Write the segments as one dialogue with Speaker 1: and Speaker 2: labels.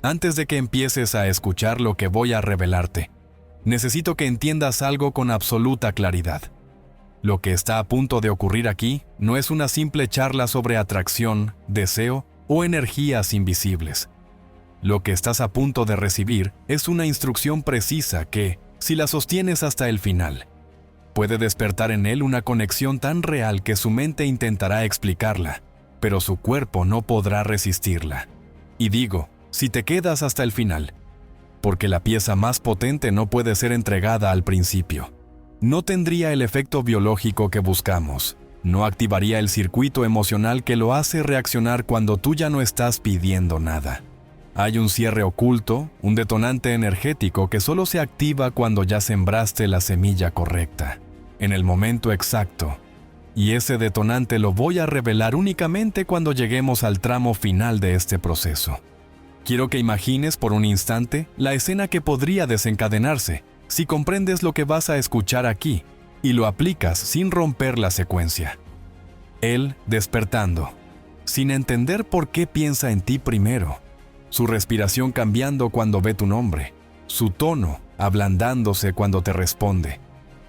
Speaker 1: Antes de que empieces a escuchar lo que voy a revelarte, necesito que entiendas algo con absoluta claridad. Lo que está a punto de ocurrir aquí no es una simple charla sobre atracción, deseo o energías invisibles. Lo que estás a punto de recibir es una instrucción precisa que, si la sostienes hasta el final, puede despertar en él una conexión tan real que su mente intentará explicarla, pero su cuerpo no podrá resistirla. Y digo, si te quedas hasta el final, porque la pieza más potente no puede ser entregada al principio. No tendría el efecto biológico que buscamos, no activaría el circuito emocional que lo hace reaccionar cuando tú ya no estás pidiendo nada. Hay un cierre oculto, un detonante energético que solo se activa cuando ya sembraste la semilla correcta, en el momento exacto. Y ese detonante lo voy a revelar únicamente cuando lleguemos al tramo final de este proceso. Quiero que imagines por un instante la escena que podría desencadenarse si comprendes lo que vas a escuchar aquí y lo aplicas sin romper la secuencia. Él despertando, sin entender por qué piensa en ti primero, su respiración cambiando cuando ve tu nombre, su tono ablandándose cuando te responde,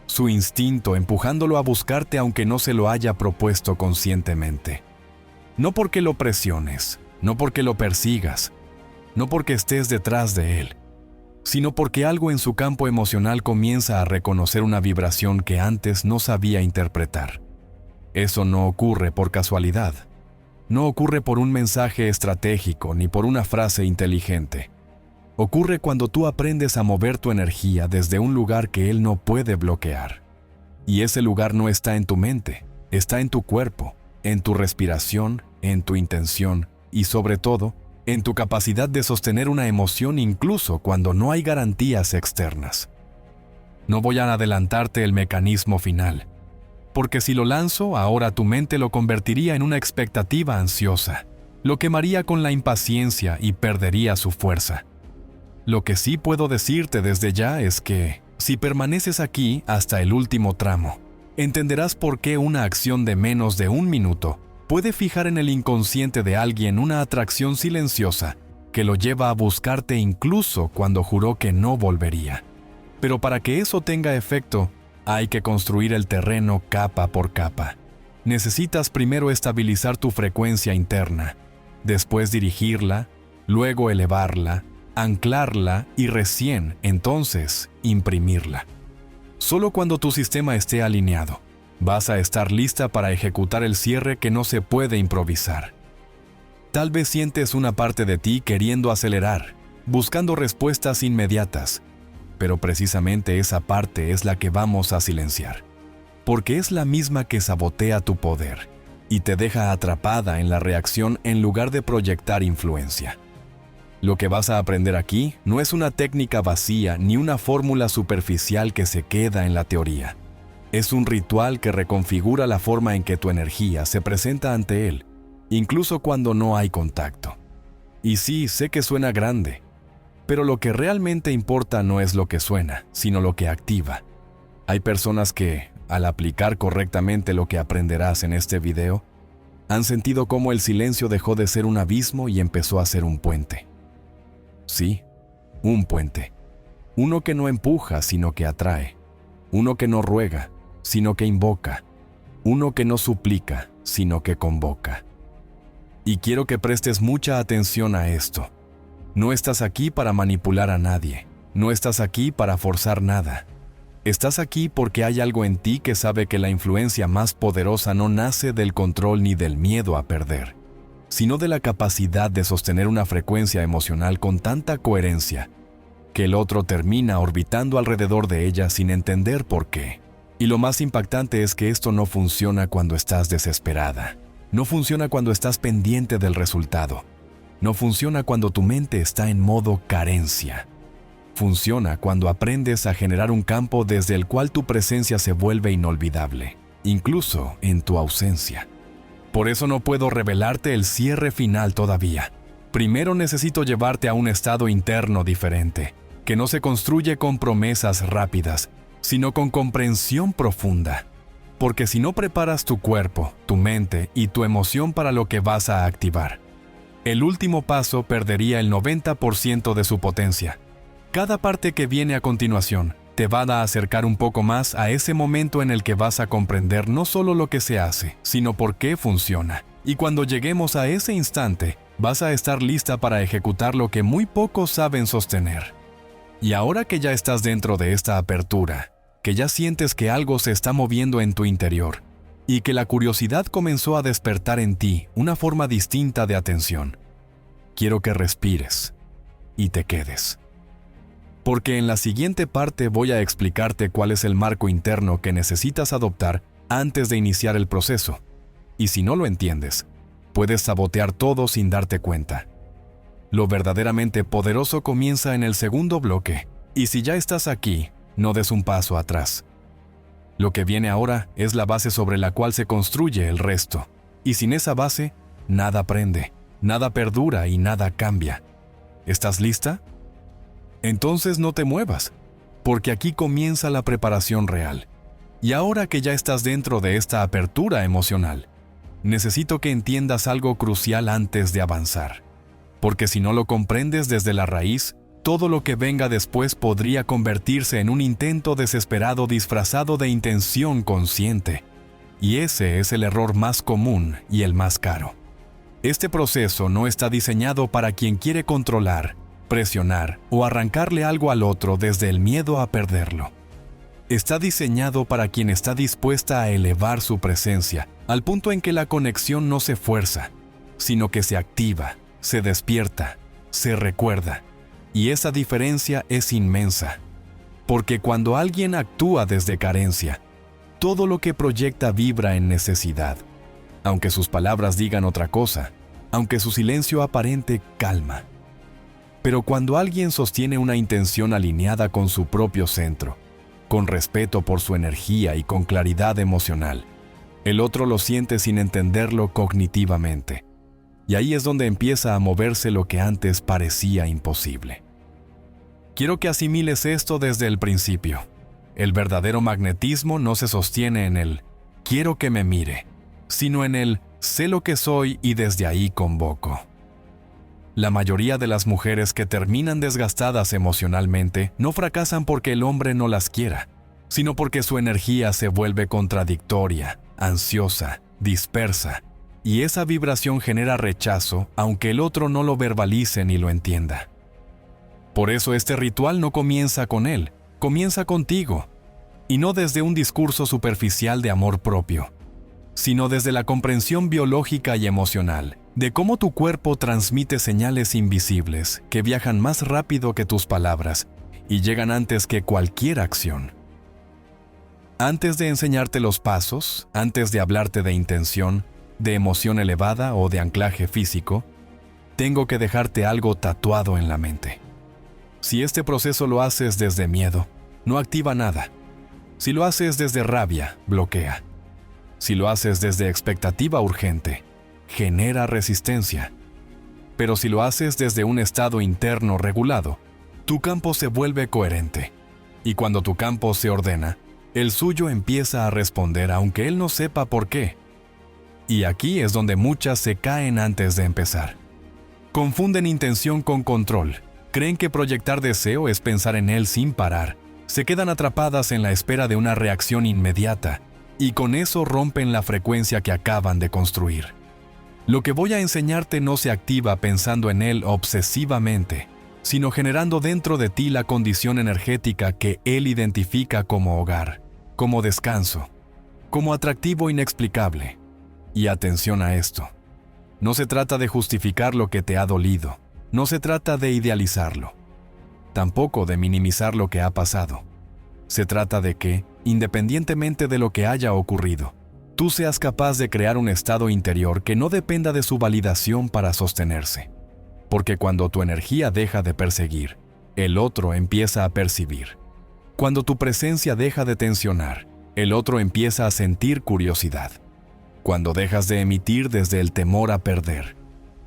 Speaker 1: su instinto empujándolo a buscarte aunque no se lo haya propuesto conscientemente. No porque lo presiones, no porque lo persigas, no porque estés detrás de él, sino porque algo en su campo emocional comienza a reconocer una vibración que antes no sabía interpretar. Eso no ocurre por casualidad. No ocurre por un mensaje estratégico ni por una frase inteligente. Ocurre cuando tú aprendes a mover tu energía desde un lugar que él no puede bloquear. Y ese lugar no está en tu mente, está en tu cuerpo, en tu respiración, en tu intención y sobre todo, en tu capacidad de sostener una emoción incluso cuando no hay garantías externas. No voy a adelantarte el mecanismo final, porque si lo lanzo, ahora tu mente lo convertiría en una expectativa ansiosa, lo quemaría con la impaciencia y perdería su fuerza. Lo que sí puedo decirte desde ya es que, si permaneces aquí hasta el último tramo, entenderás por qué una acción de menos de un minuto puede fijar en el inconsciente de alguien una atracción silenciosa que lo lleva a buscarte incluso cuando juró que no volvería. Pero para que eso tenga efecto, hay que construir el terreno capa por capa. Necesitas primero estabilizar tu frecuencia interna, después dirigirla, luego elevarla, anclarla y recién, entonces, imprimirla. Solo cuando tu sistema esté alineado, vas a estar lista para ejecutar el cierre que no se puede improvisar. Tal vez sientes una parte de ti queriendo acelerar, buscando respuestas inmediatas, pero precisamente esa parte es la que vamos a silenciar, porque es la misma que sabotea tu poder y te deja atrapada en la reacción en lugar de proyectar influencia. Lo que vas a aprender aquí no es una técnica vacía ni una fórmula superficial que se queda en la teoría. Es un ritual que reconfigura la forma en que tu energía se presenta ante él, incluso cuando no hay contacto. Y sí, sé que suena grande, pero lo que realmente importa no es lo que suena, sino lo que activa. Hay personas que, al aplicar correctamente lo que aprenderás en este video, han sentido cómo el silencio dejó de ser un abismo y empezó a ser un puente. Sí, un puente. Uno que no empuja, sino que atrae. Uno que no ruega, sino que invoca. Uno que no suplica, sino que convoca. Y quiero que prestes mucha atención a esto. No estás aquí para manipular a nadie. No estás aquí para forzar nada. Estás aquí porque hay algo en ti que sabe que la influencia más poderosa no nace del control ni del miedo a perder, sino de la capacidad de sostener una frecuencia emocional con tanta coherencia que el otro termina orbitando alrededor de ella sin entender por qué. Y lo más impactante es que esto no funciona cuando estás desesperada. No funciona cuando estás pendiente del resultado. No funciona cuando tu mente está en modo carencia. Funciona cuando aprendes a generar un campo desde el cual tu presencia se vuelve inolvidable, incluso en tu ausencia. Por eso no puedo revelarte el cierre final todavía. Primero necesito llevarte a un estado interno diferente, que no se construye con promesas rápidas, sino con comprensión profunda. Porque si no preparas tu cuerpo, tu mente y tu emoción para lo que vas a activar, el último paso perdería el 90% de su potencia. Cada parte que viene a continuación te va a acercar un poco más a ese momento en el que vas a comprender no solo lo que se hace, sino por qué funciona. Y cuando lleguemos a ese instante, vas a estar lista para ejecutar lo que muy pocos saben sostener. Y ahora que ya estás dentro de esta apertura, que ya sientes que algo se está moviendo en tu interior, y que la curiosidad comenzó a despertar en ti una forma distinta de atención, quiero que respires y te quedes. Porque en la siguiente parte voy a explicarte cuál es el marco interno que necesitas adoptar antes de iniciar el proceso. Y si no lo entiendes, puedes sabotear todo sin darte cuenta. Lo verdaderamente poderoso comienza en el segundo bloque, y si ya estás aquí, no des un paso atrás. Lo que viene ahora es la base sobre la cual se construye el resto, y sin esa base, nada aprende, nada perdura y nada cambia. ¿Estás lista? Entonces no te muevas, porque aquí comienza la preparación real. Y ahora que ya estás dentro de esta apertura emocional, necesito que entiendas algo crucial antes de avanzar. Porque si no lo comprendes desde la raíz, todo lo que venga después podría convertirse en un intento desesperado disfrazado de intención consciente. Y ese es el error más común y el más caro. Este proceso no está diseñado para quien quiere controlar, presionar o arrancarle algo al otro desde el miedo a perderlo. Está diseñado para quien está dispuesta a elevar su presencia al punto en que la conexión no se fuerza, sino que se activa, se despierta, se recuerda. Y esa diferencia es inmensa, porque cuando alguien actúa desde carencia, todo lo que proyecta vibra en necesidad, aunque sus palabras digan otra cosa, aunque su silencio aparente calma. Pero cuando alguien sostiene una intención alineada con su propio centro, con respeto por su energía y con claridad emocional, el otro lo siente sin entenderlo cognitivamente. Y ahí es donde empieza a moverse lo que antes parecía imposible. Quiero que asimiles esto desde el principio. El verdadero magnetismo no se sostiene en el «quiero que me mire», sino en el «sé lo que soy y desde ahí convoco». La mayoría de las mujeres que terminan desgastadas emocionalmente no fracasan porque el hombre no las quiera, sino porque su energía se vuelve contradictoria, ansiosa, dispersa, y esa vibración genera rechazo aunque el otro no lo verbalice ni lo entienda. Por eso este ritual no comienza con él, comienza contigo, y no desde un discurso superficial de amor propio, sino desde la comprensión biológica y emocional de cómo tu cuerpo transmite señales invisibles que viajan más rápido que tus palabras y llegan antes que cualquier acción. Antes de enseñarte los pasos, antes de hablarte de intención, de emoción elevada o de anclaje físico, tengo que dejarte algo tatuado en la mente. Si este proceso lo haces desde miedo, no activa nada. Si lo haces desde rabia, bloquea. Si lo haces desde expectativa urgente, genera resistencia. Pero si lo haces desde un estado interno regulado, tu campo se vuelve coherente. Y cuando tu campo se ordena, el suyo empieza a responder aunque él no sepa por qué. Y aquí es donde muchas se caen antes de empezar. Confunden intención con control. Creen que proyectar deseo es pensar en él sin parar. Se quedan atrapadas en la espera de una reacción inmediata, y con eso rompen la frecuencia que acaban de construir. Lo que voy a enseñarte no se activa pensando en él obsesivamente, sino generando dentro de ti la condición energética que él identifica como hogar, como descanso, como atractivo inexplicable. Y atención a esto. No se trata de justificar lo que te ha dolido, no se trata de idealizarlo, tampoco de minimizar lo que ha pasado. Se trata de que, independientemente de lo que haya ocurrido, tú seas capaz de crear un estado interior que no dependa de su validación para sostenerse. Porque cuando tu energía deja de perseguir, el otro empieza a percibir. Cuando tu presencia deja de tensionar, el otro empieza a sentir curiosidad. Cuando dejas de emitir desde el temor a perder,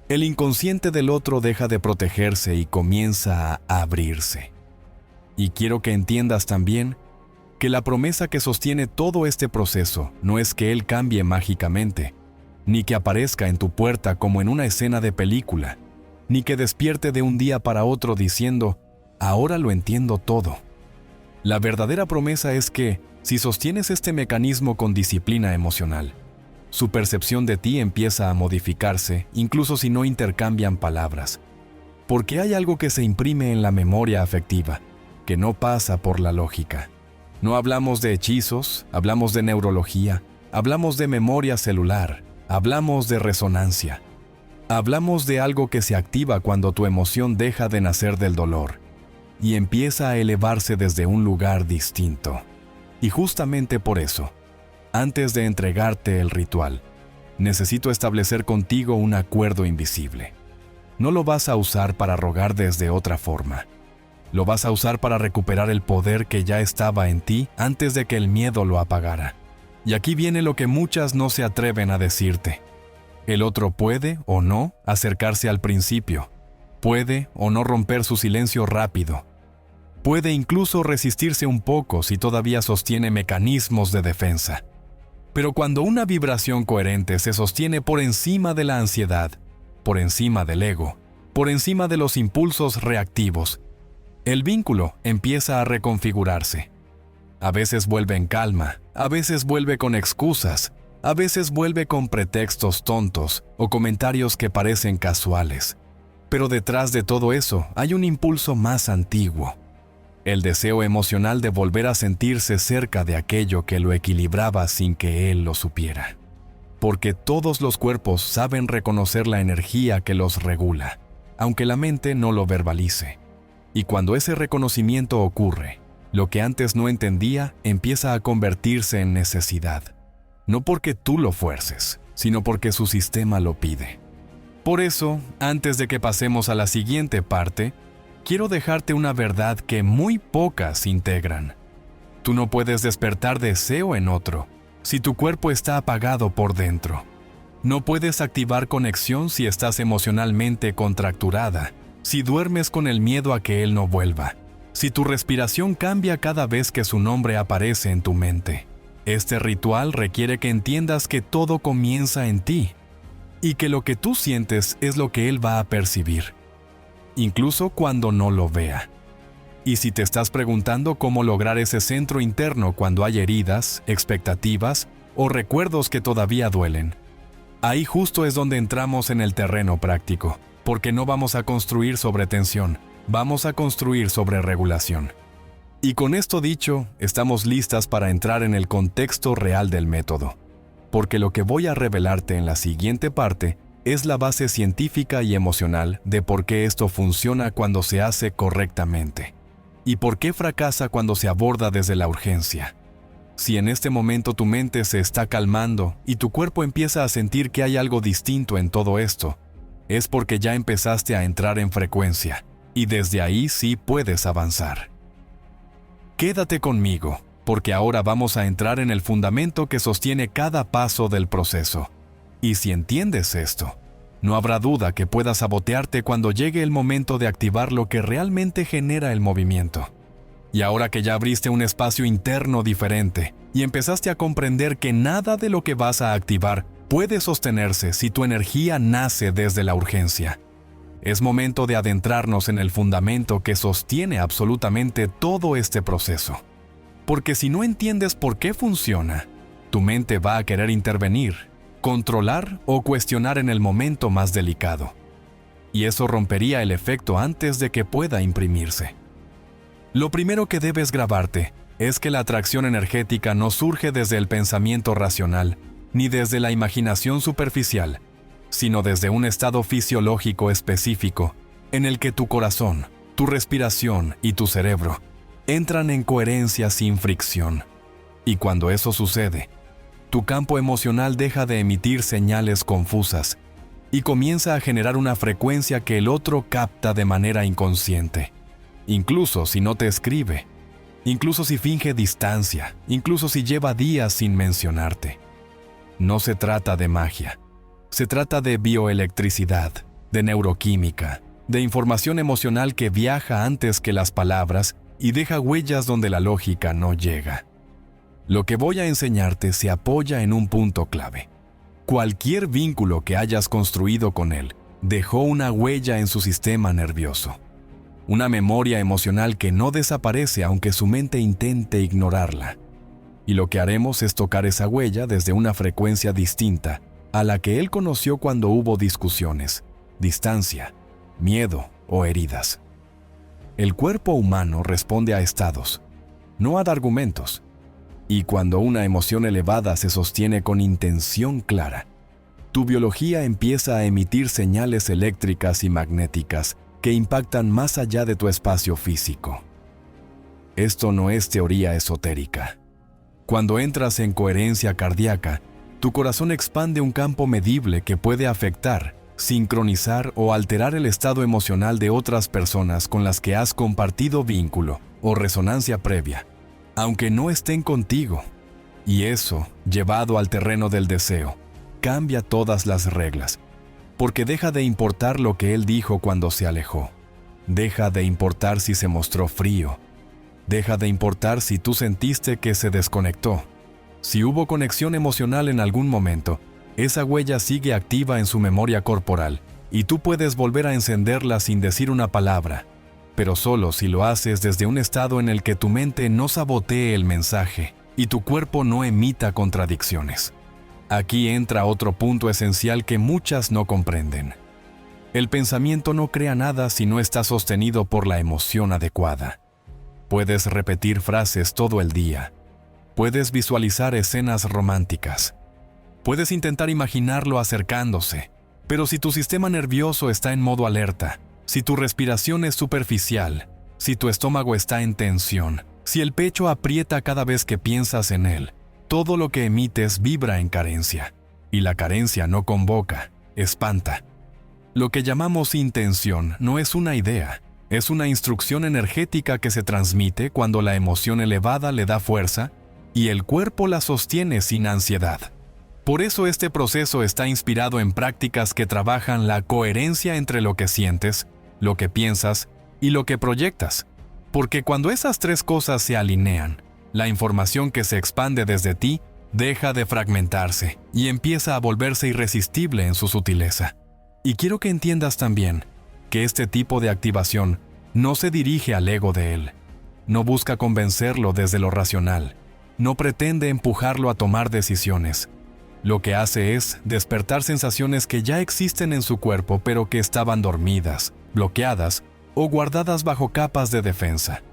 Speaker 1: el inconsciente del otro deja de protegerse y comienza a abrirse. Y quiero que entiendas también que la promesa que sostiene todo este proceso no es que él cambie mágicamente, ni que aparezca en tu puerta como en una escena de película, ni que despierte de un día para otro diciendo, ahora lo entiendo todo. La verdadera promesa es que, si sostienes este mecanismo con disciplina emocional, su percepción de ti empieza a modificarse, incluso si no intercambian palabras. Porque hay algo que se imprime en la memoria afectiva, que no pasa por la lógica. No hablamos de hechizos, hablamos de neurología, hablamos de memoria celular, hablamos de resonancia. Hablamos de algo que se activa cuando tu emoción deja de nacer del dolor y empieza a elevarse desde un lugar distinto. Y justamente por eso, antes de entregarte el ritual, necesito establecer contigo un acuerdo invisible. No lo vas a usar para rogar desde otra forma. Lo vas a usar para recuperar el poder que ya estaba en ti antes de que el miedo lo apagara. Y aquí viene lo que muchas no se atreven a decirte. El otro puede o no acercarse al principio. Puede o no romper su silencio rápido. Puede incluso resistirse un poco si todavía sostiene mecanismos de defensa. Pero cuando una vibración coherente se sostiene por encima de la ansiedad, por encima del ego, por encima de los impulsos reactivos, el vínculo empieza a reconfigurarse. A veces vuelve en calma, a veces vuelve con excusas, a veces vuelve con pretextos tontos o comentarios que parecen casuales. Pero detrás de todo eso hay un impulso más antiguo. El deseo emocional de volver a sentirse cerca de aquello que lo equilibraba sin que él lo supiera. Porque todos los cuerpos saben reconocer la energía que los regula, aunque la mente no lo verbalice. Y cuando ese reconocimiento ocurre, lo que antes no entendía empieza a convertirse en necesidad. No porque tú lo fuerces, sino porque su sistema lo pide. Por eso, antes de que pasemos a la siguiente parte, quiero dejarte una verdad que muy pocas integran. Tú no puedes despertar deseo en otro si tu cuerpo está apagado por dentro. No puedes activar conexión si estás emocionalmente contracturada, si duermes con el miedo a que él no vuelva, si tu respiración cambia cada vez que su nombre aparece en tu mente. Este ritual requiere que entiendas que todo comienza en ti y que lo que tú sientes es lo que él va a percibir, incluso cuando no lo vea. Y si te estás preguntando cómo lograr ese centro interno cuando hay heridas, expectativas o recuerdos que todavía duelen, ahí justo es donde entramos en el terreno práctico, porque no vamos a construir sobre tensión, vamos a construir sobre regulación. Y con esto dicho, estamos listas para entrar en el contexto real del método, porque lo que voy a revelarte en la siguiente parte es la base científica y emocional de por qué esto funciona cuando se hace correctamente, y por qué fracasa cuando se aborda desde la urgencia. Si en este momento tu mente se está calmando y tu cuerpo empieza a sentir que hay algo distinto en todo esto, es porque ya empezaste a entrar en frecuencia, y desde ahí sí puedes avanzar. Quédate conmigo, porque ahora vamos a entrar en el fundamento que sostiene cada paso del proceso. Y si entiendes esto, no habrá duda que puedas sabotearte cuando llegue el momento de activar lo que realmente genera el movimiento. Y ahora que ya abriste un espacio interno diferente y empezaste a comprender que nada de lo que vas a activar puede sostenerse si tu energía nace desde la urgencia, es momento de adentrarnos en el fundamento que sostiene absolutamente todo este proceso. Porque si no entiendes por qué funciona, tu mente va a querer intervenir, controlar o cuestionar en el momento más delicado. Y eso rompería el efecto antes de que pueda imprimirse. Lo primero que debes grabarte es que la atracción energética no surge desde el pensamiento racional, ni desde la imaginación superficial, sino desde un estado fisiológico específico, en el que tu corazón, tu respiración y tu cerebro entran en coherencia sin fricción. Y cuando eso sucede, tu campo emocional deja de emitir señales confusas y comienza a generar una frecuencia que el otro capta de manera inconsciente. Incluso si no te escribe, incluso si finge distancia, incluso si lleva días sin mencionarte. No se trata de magia, se trata de bioelectricidad, de neuroquímica, de información emocional que viaja antes que las palabras y deja huellas donde la lógica no llega. Lo que voy a enseñarte se apoya en un punto clave. Cualquier vínculo que hayas construido con él dejó una huella en su sistema nervioso. Una memoria emocional que no desaparece aunque su mente intente ignorarla. Y lo que haremos es tocar esa huella desde una frecuencia distinta a la que él conoció cuando hubo discusiones, distancia, miedo o heridas. El cuerpo humano responde a estados, no a argumentos. Y cuando una emoción elevada se sostiene con intención clara, tu biología empieza a emitir señales eléctricas y magnéticas que impactan más allá de tu espacio físico. Esto no es teoría esotérica. Cuando entras en coherencia cardíaca, tu corazón expande un campo medible que puede afectar, sincronizar o alterar el estado emocional de otras personas con las que has compartido vínculo o resonancia previa, aunque no estén contigo. Y eso, llevado al terreno del deseo, cambia todas las reglas, porque deja de importar lo que él dijo cuando se alejó. Deja de importar si se mostró frío. Deja de importar si tú sentiste que se desconectó. Si hubo conexión emocional en algún momento, esa huella sigue activa en su memoria corporal y tú puedes volver a encenderla sin decir una palabra, pero solo si lo haces desde un estado en el que tu mente no sabotee el mensaje y tu cuerpo no emita contradicciones. Aquí entra otro punto esencial que muchas no comprenden. El pensamiento no crea nada si no está sostenido por la emoción adecuada. Puedes repetir frases todo el día. Puedes visualizar escenas románticas. Puedes intentar imaginarlo acercándose, pero si tu sistema nervioso está en modo alerta, si tu respiración es superficial, si tu estómago está en tensión, si el pecho aprieta cada vez que piensas en él, todo lo que emites vibra en carencia. Y la carencia no convoca, espanta. Lo que llamamos intención no es una idea, es una instrucción energética que se transmite cuando la emoción elevada le da fuerza y el cuerpo la sostiene sin ansiedad. Por eso este proceso está inspirado en prácticas que trabajan la coherencia entre lo que sientes, lo que piensas y lo que proyectas. Porque cuando esas tres cosas se alinean, la información que se expande desde ti deja de fragmentarse y empieza a volverse irresistible en su sutileza. Y quiero que entiendas también que este tipo de activación no se dirige al ego de él, no busca convencerlo desde lo racional, no pretende empujarlo a tomar decisiones. Lo que hace es despertar sensaciones que ya existen en su cuerpo pero que estaban dormidas, bloqueadas o guardadas bajo capas de defensa.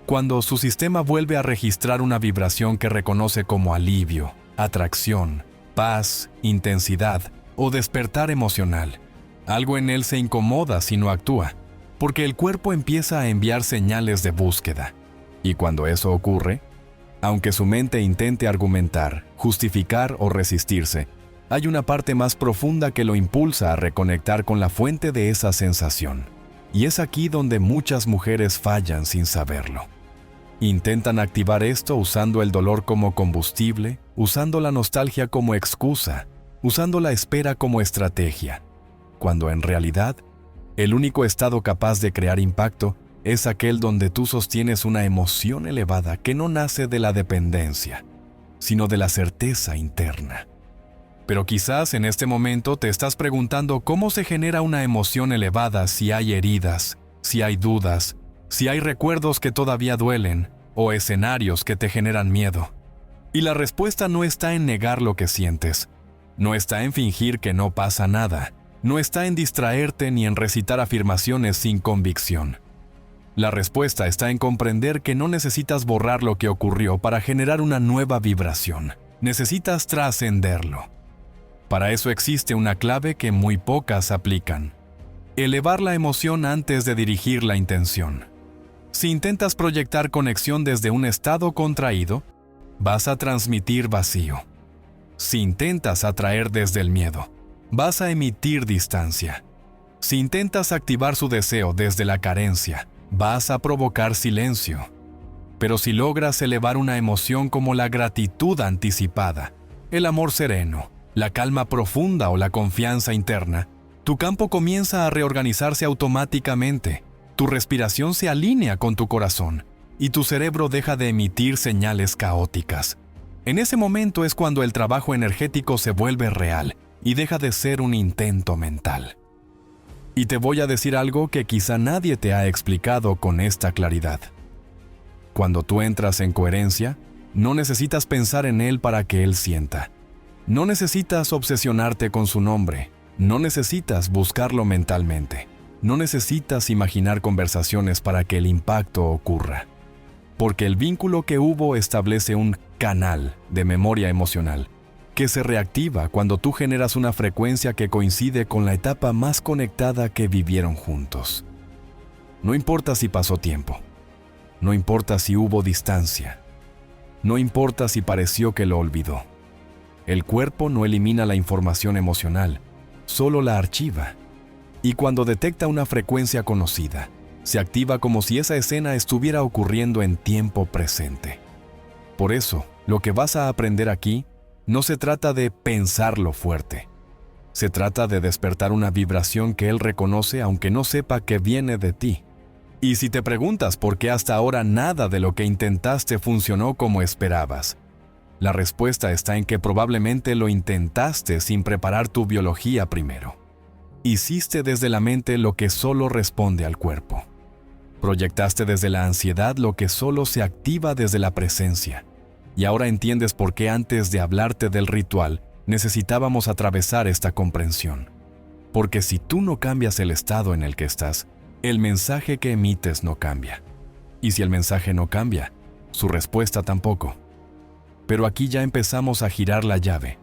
Speaker 1: Cuando su sistema vuelve a registrar una vibración que reconoce como alivio, atracción, paz, intensidad o despertar emocional, algo en él se incomoda si no actúa, porque el cuerpo empieza a enviar señales de búsqueda. Y cuando eso ocurre, aunque su mente intente argumentar, justificar o resistirse, hay una parte más profunda que lo impulsa a reconectar con la fuente de esa sensación. Y es aquí donde muchas mujeres fallan sin saberlo. Intentan activar esto usando el dolor como combustible, usando la nostalgia como excusa, usando la espera como estrategia, cuando en realidad, el único estado capaz de crear impacto es aquel donde tú sostienes una emoción elevada que no nace de la dependencia, sino de la certeza interna. Pero quizás en este momento te estás preguntando cómo se genera una emoción elevada si hay heridas, si hay dudas, si hay recuerdos que todavía duelen o escenarios que te generan miedo. Y la respuesta no está en negar lo que sientes, no está en fingir que no pasa nada, no está en distraerte ni en recitar afirmaciones sin convicción. La respuesta está en comprender que no necesitas borrar lo que ocurrió para generar una nueva vibración. Necesitas trascenderlo. Para eso existe una clave que muy pocas aplican. Elevar la emoción antes de dirigir la intención. Si intentas proyectar conexión desde un estado contraído, vas a transmitir vacío. Si intentas atraer desde el miedo, vas a emitir distancia. Si intentas activar su deseo desde la carencia, vas a provocar silencio. Pero si logras elevar una emoción como la gratitud anticipada, el amor sereno, la calma profunda o la confianza interna, tu campo comienza a reorganizarse automáticamente, tu respiración se alinea con tu corazón y tu cerebro deja de emitir señales caóticas. En ese momento es cuando el trabajo energético se vuelve real y deja de ser un intento mental. Y te voy a decir algo que quizá nadie te ha explicado con esta claridad. Cuando tú entras en coherencia, no necesitas pensar en él para que él sienta. No necesitas obsesionarte con su nombre. No necesitas buscarlo mentalmente. No necesitas imaginar conversaciones para que el impacto ocurra. Porque el vínculo que hubo establece un canal de memoria emocional que se reactiva cuando tú generas una frecuencia que coincide con la etapa más conectada que vivieron juntos. No importa si pasó tiempo. No importa si hubo distancia. No importa si pareció que lo olvidó. El cuerpo no elimina la información emocional, solo la archiva. Y cuando detecta una frecuencia conocida, se activa como si esa escena estuviera ocurriendo en tiempo presente. Por eso, lo que vas a aprender aquí no se trata de pensarlo fuerte. Se trata de despertar una vibración que él reconoce aunque no sepa que viene de ti. Y si te preguntas por qué hasta ahora nada de lo que intentaste funcionó como esperabas, la respuesta está en que probablemente lo intentaste sin preparar tu biología primero. Hiciste desde la mente lo que solo responde al cuerpo. Proyectaste desde la ansiedad lo que solo se activa desde la presencia. Y ahora entiendes por qué antes de hablarte del ritual necesitábamos atravesar esta comprensión. Porque si tú no cambias el estado en el que estás, el mensaje que emites no cambia. Y si el mensaje no cambia, su respuesta tampoco. Pero aquí ya empezamos a girar la llave,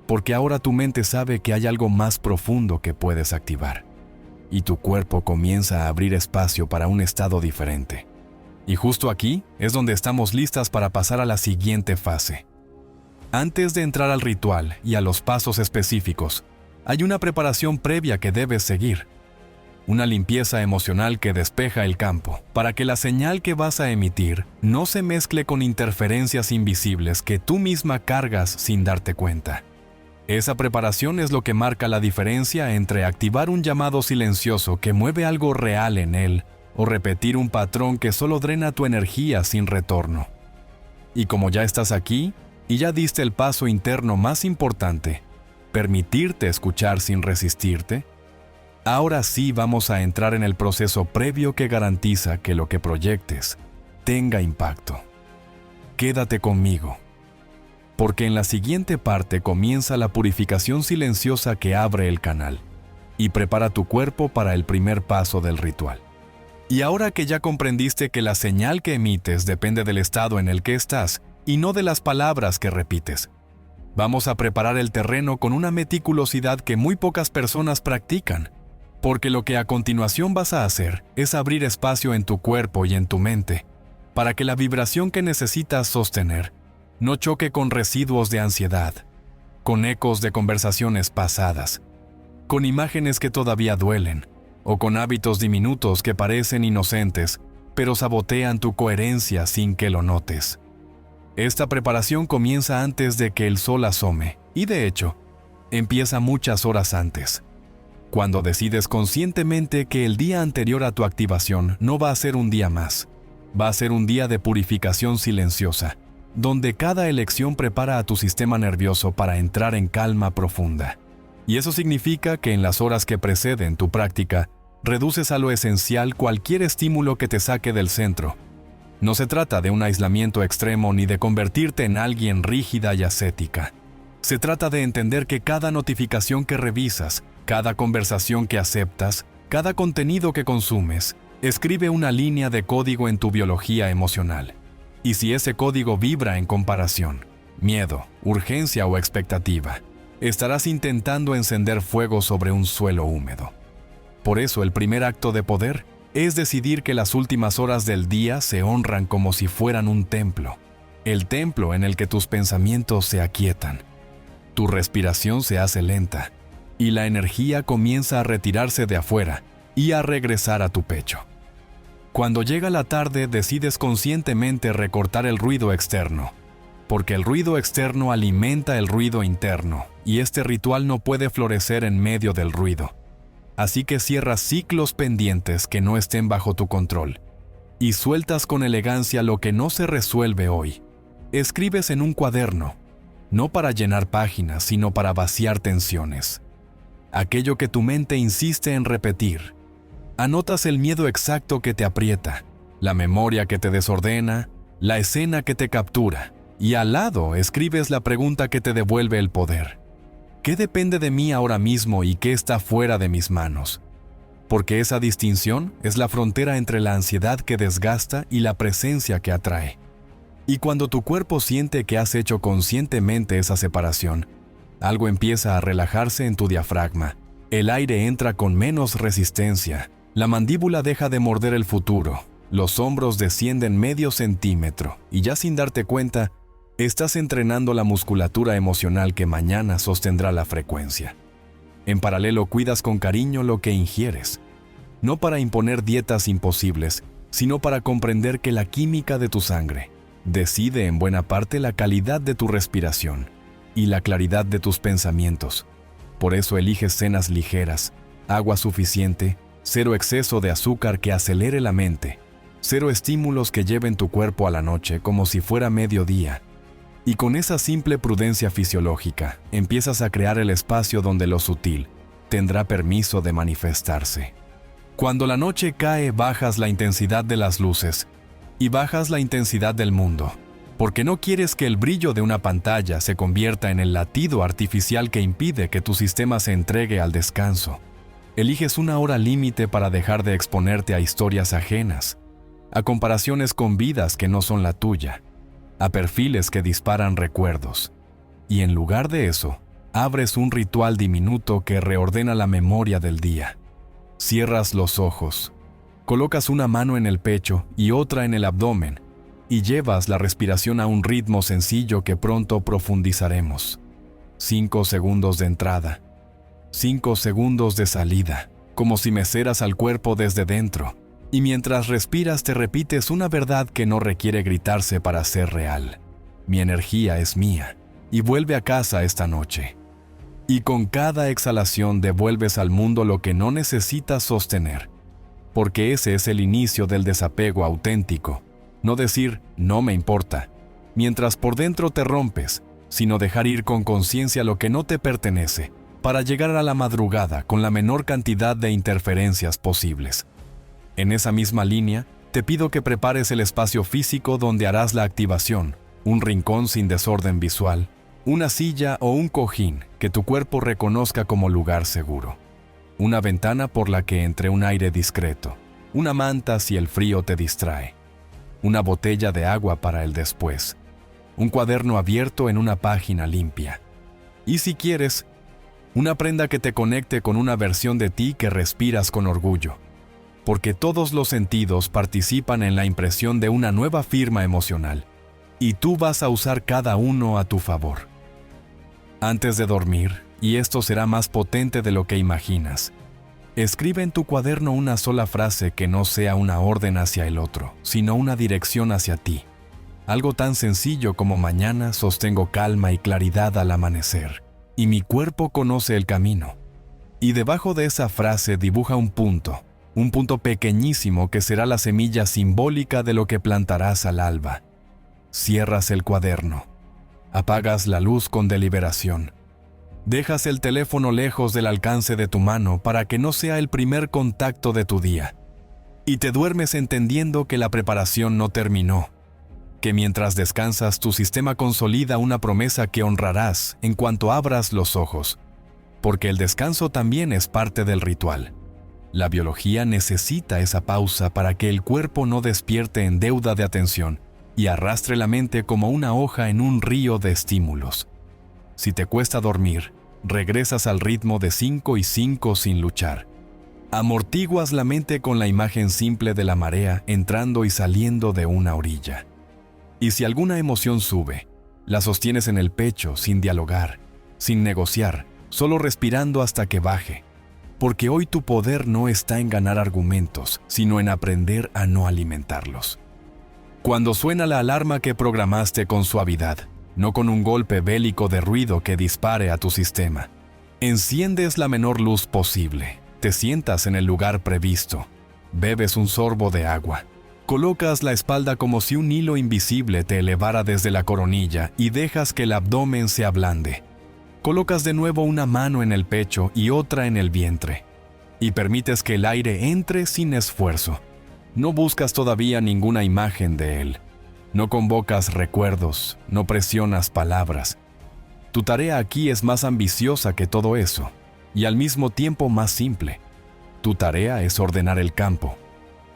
Speaker 1: porque ahora tu mente sabe que hay algo más profundo que puedes activar. Y tu cuerpo comienza a abrir espacio para un estado diferente. Y justo aquí es donde estamos listas para pasar a la siguiente fase. Antes de entrar al ritual y a los pasos específicos, hay una preparación previa que debes seguir. Una limpieza emocional que despeja el campo, para que la señal que vas a emitir no se mezcle con interferencias invisibles que tú misma cargas sin darte cuenta. Esa preparación es lo que marca la diferencia entre activar un llamado silencioso que mueve algo real en él o repetir un patrón que solo drena tu energía sin retorno. Y como ya estás aquí y ya diste el paso interno más importante, permitirte escuchar sin resistirte, ahora sí vamos a entrar en el proceso previo que garantiza que lo que proyectes tenga impacto. Quédate conmigo, porque en la siguiente parte comienza la purificación silenciosa que abre el canal y prepara tu cuerpo para el primer paso del ritual. Y ahora que ya comprendiste que la señal que emites depende del estado en el que estás y no de las palabras que repites, vamos a preparar el terreno con una meticulosidad que muy pocas personas practican. Porque lo que a continuación vas a hacer es abrir espacio en tu cuerpo y en tu mente para que la vibración que necesitas sostener no choque con residuos de ansiedad, con ecos de conversaciones pasadas, con imágenes que todavía duelen o con hábitos diminutos que parecen inocentes pero sabotean tu coherencia sin que lo notes. Esta preparación comienza antes de que el sol asome y, de hecho, empieza muchas horas antes. Cuando decides conscientemente que el día anterior a tu activación no va a ser un día más, va a ser un día de purificación silenciosa, donde cada elección prepara a tu sistema nervioso para entrar en calma profunda. Y eso significa que en las horas que preceden tu práctica, reduces a lo esencial cualquier estímulo que te saque del centro. No se trata de un aislamiento extremo ni de convertirte en alguien rígida y ascética. Se trata de entender que cada notificación que revisas, cada conversación que aceptas, cada contenido que consumes, escribe una línea de código en tu biología emocional. Y si ese código vibra en comparación, miedo, urgencia o expectativa, estarás intentando encender fuego sobre un suelo húmedo. Por eso el primer acto de poder es decidir que las últimas horas del día se honran como si fueran un templo. El templo en el que tus pensamientos se aquietan. Tu respiración se hace lenta y la energía comienza a retirarse de afuera y a regresar a tu pecho. Cuando llega la tarde, decides conscientemente recortar el ruido externo, porque el ruido externo alimenta el ruido interno y este ritual no puede florecer en medio del ruido. Así que cierras ciclos pendientes que no estén bajo tu control y sueltas con elegancia lo que no se resuelve hoy, Escribes en un cuaderno, no para llenar páginas, sino para vaciar tensiones. Aquello que tu mente insiste en repetir. Anotas el miedo exacto que te aprieta, la memoria que te desordena, la escena que te captura, y al lado escribes la pregunta que te devuelve el poder. ¿Qué depende de mí ahora mismo y qué está fuera de mis manos? Porque esa distinción es la frontera entre la ansiedad que desgasta y la presencia que atrae. Y cuando tu cuerpo siente que has hecho conscientemente esa separación, algo empieza a relajarse en tu diafragma, el aire entra con menos resistencia, la mandíbula deja de morder el futuro, los hombros descienden medio centímetro y ya sin darte cuenta, estás entrenando la musculatura emocional que mañana sostendrá la frecuencia. En paralelo cuidas con cariño lo que ingieres, no para imponer dietas imposibles, sino para comprender que la química de tu sangre decide en buena parte la calidad de tu respiración y la claridad de tus pensamientos. Por eso eliges cenas ligeras, agua suficiente, cero exceso de azúcar que acelere la mente, cero estímulos que lleven tu cuerpo a la noche como si fuera mediodía. Y con esa simple prudencia fisiológica, empiezas a crear el espacio donde lo sutil tendrá permiso de manifestarse. Cuando la noche cae, bajas la intensidad de las luces y bajas la intensidad del mundo, porque no quieres que el brillo de una pantalla se convierta en el latido artificial que impide que tu sistema se entregue al descanso. Eliges una hora límite para dejar de exponerte a historias ajenas, a comparaciones con vidas que no son la tuya, a perfiles que disparan recuerdos. Y en lugar de eso, abres un ritual diminuto que reordena la memoria del día. Cierras los ojos, colocas una mano en el pecho y otra en el abdomen, y llevas la respiración a un ritmo sencillo que pronto profundizaremos. 5 segundos de entrada, 5 segundos de salida, como si meceras al cuerpo desde dentro, y mientras respiras te repites una verdad que no requiere gritarse para ser real. Mi energía es mía, y vuelve a casa esta noche. Y con cada exhalación devuelves al mundo lo que no necesitas sostener, porque ese es el inicio del desapego auténtico. No decir, no me importa, mientras por dentro te rompes, sino dejar ir con conciencia lo que no te pertenece, para llegar a la madrugada con la menor cantidad de interferencias posibles. En esa misma línea, te pido que prepares el espacio físico donde harás la activación, un rincón sin desorden visual, una silla o un cojín que tu cuerpo reconozca como lugar seguro, una ventana por la que entre un aire discreto, una manta si el frío te distrae, una botella de agua para el después, un cuaderno abierto en una página limpia. Y si quieres, una prenda que te conecte con una versión de ti que respiras con orgullo, porque todos los sentidos participan en la impresión de una nueva firma emocional, y tú vas a usar cada uno a tu favor. Antes de dormir, y esto será más potente de lo que imaginas, escribe en tu cuaderno una sola frase que no sea una orden hacia el otro, sino una dirección hacia ti. Algo tan sencillo como mañana sostengo calma y claridad al amanecer, y mi cuerpo conoce el camino. Y debajo de esa frase dibuja un punto pequeñísimo que será la semilla simbólica de lo que plantarás al alba. Cierras el cuaderno, apagas la luz con deliberación. Dejas el teléfono lejos del alcance de tu mano para que no sea el primer contacto de tu día. Y te duermes entendiendo que la preparación no terminó, que mientras descansas tu sistema consolida una promesa que honrarás en cuanto abras los ojos, porque el descanso también es parte del ritual. La biología necesita esa pausa para que el cuerpo no despierte en deuda de atención y arrastre la mente como una hoja en un río de estímulos. Si te cuesta dormir, regresas al ritmo de 5 y 5 sin luchar. Amortiguas la mente con la imagen simple de la marea entrando y saliendo de una orilla. Y si alguna emoción sube, la sostienes en el pecho sin dialogar, sin negociar, solo respirando hasta que baje. Porque hoy tu poder no está en ganar argumentos, sino en aprender a no alimentarlos. Cuando suena la alarma que programaste con suavidad, no con un golpe bélico de ruido que dispare a tu sistema, enciendes la menor luz posible, te sientas en el lugar previsto, bebes un sorbo de agua, Colocas la espalda como si un hilo invisible te elevara desde la coronilla y dejas que el abdomen se ablande. Colocas de nuevo una mano en el pecho y otra en el vientre, y permites que el aire entre sin esfuerzo. No buscas todavía ninguna imagen de él. No convocas recuerdos, no presionas palabras. Tu tarea aquí es más ambiciosa que todo eso, y al mismo tiempo más simple. Tu tarea es ordenar el campo.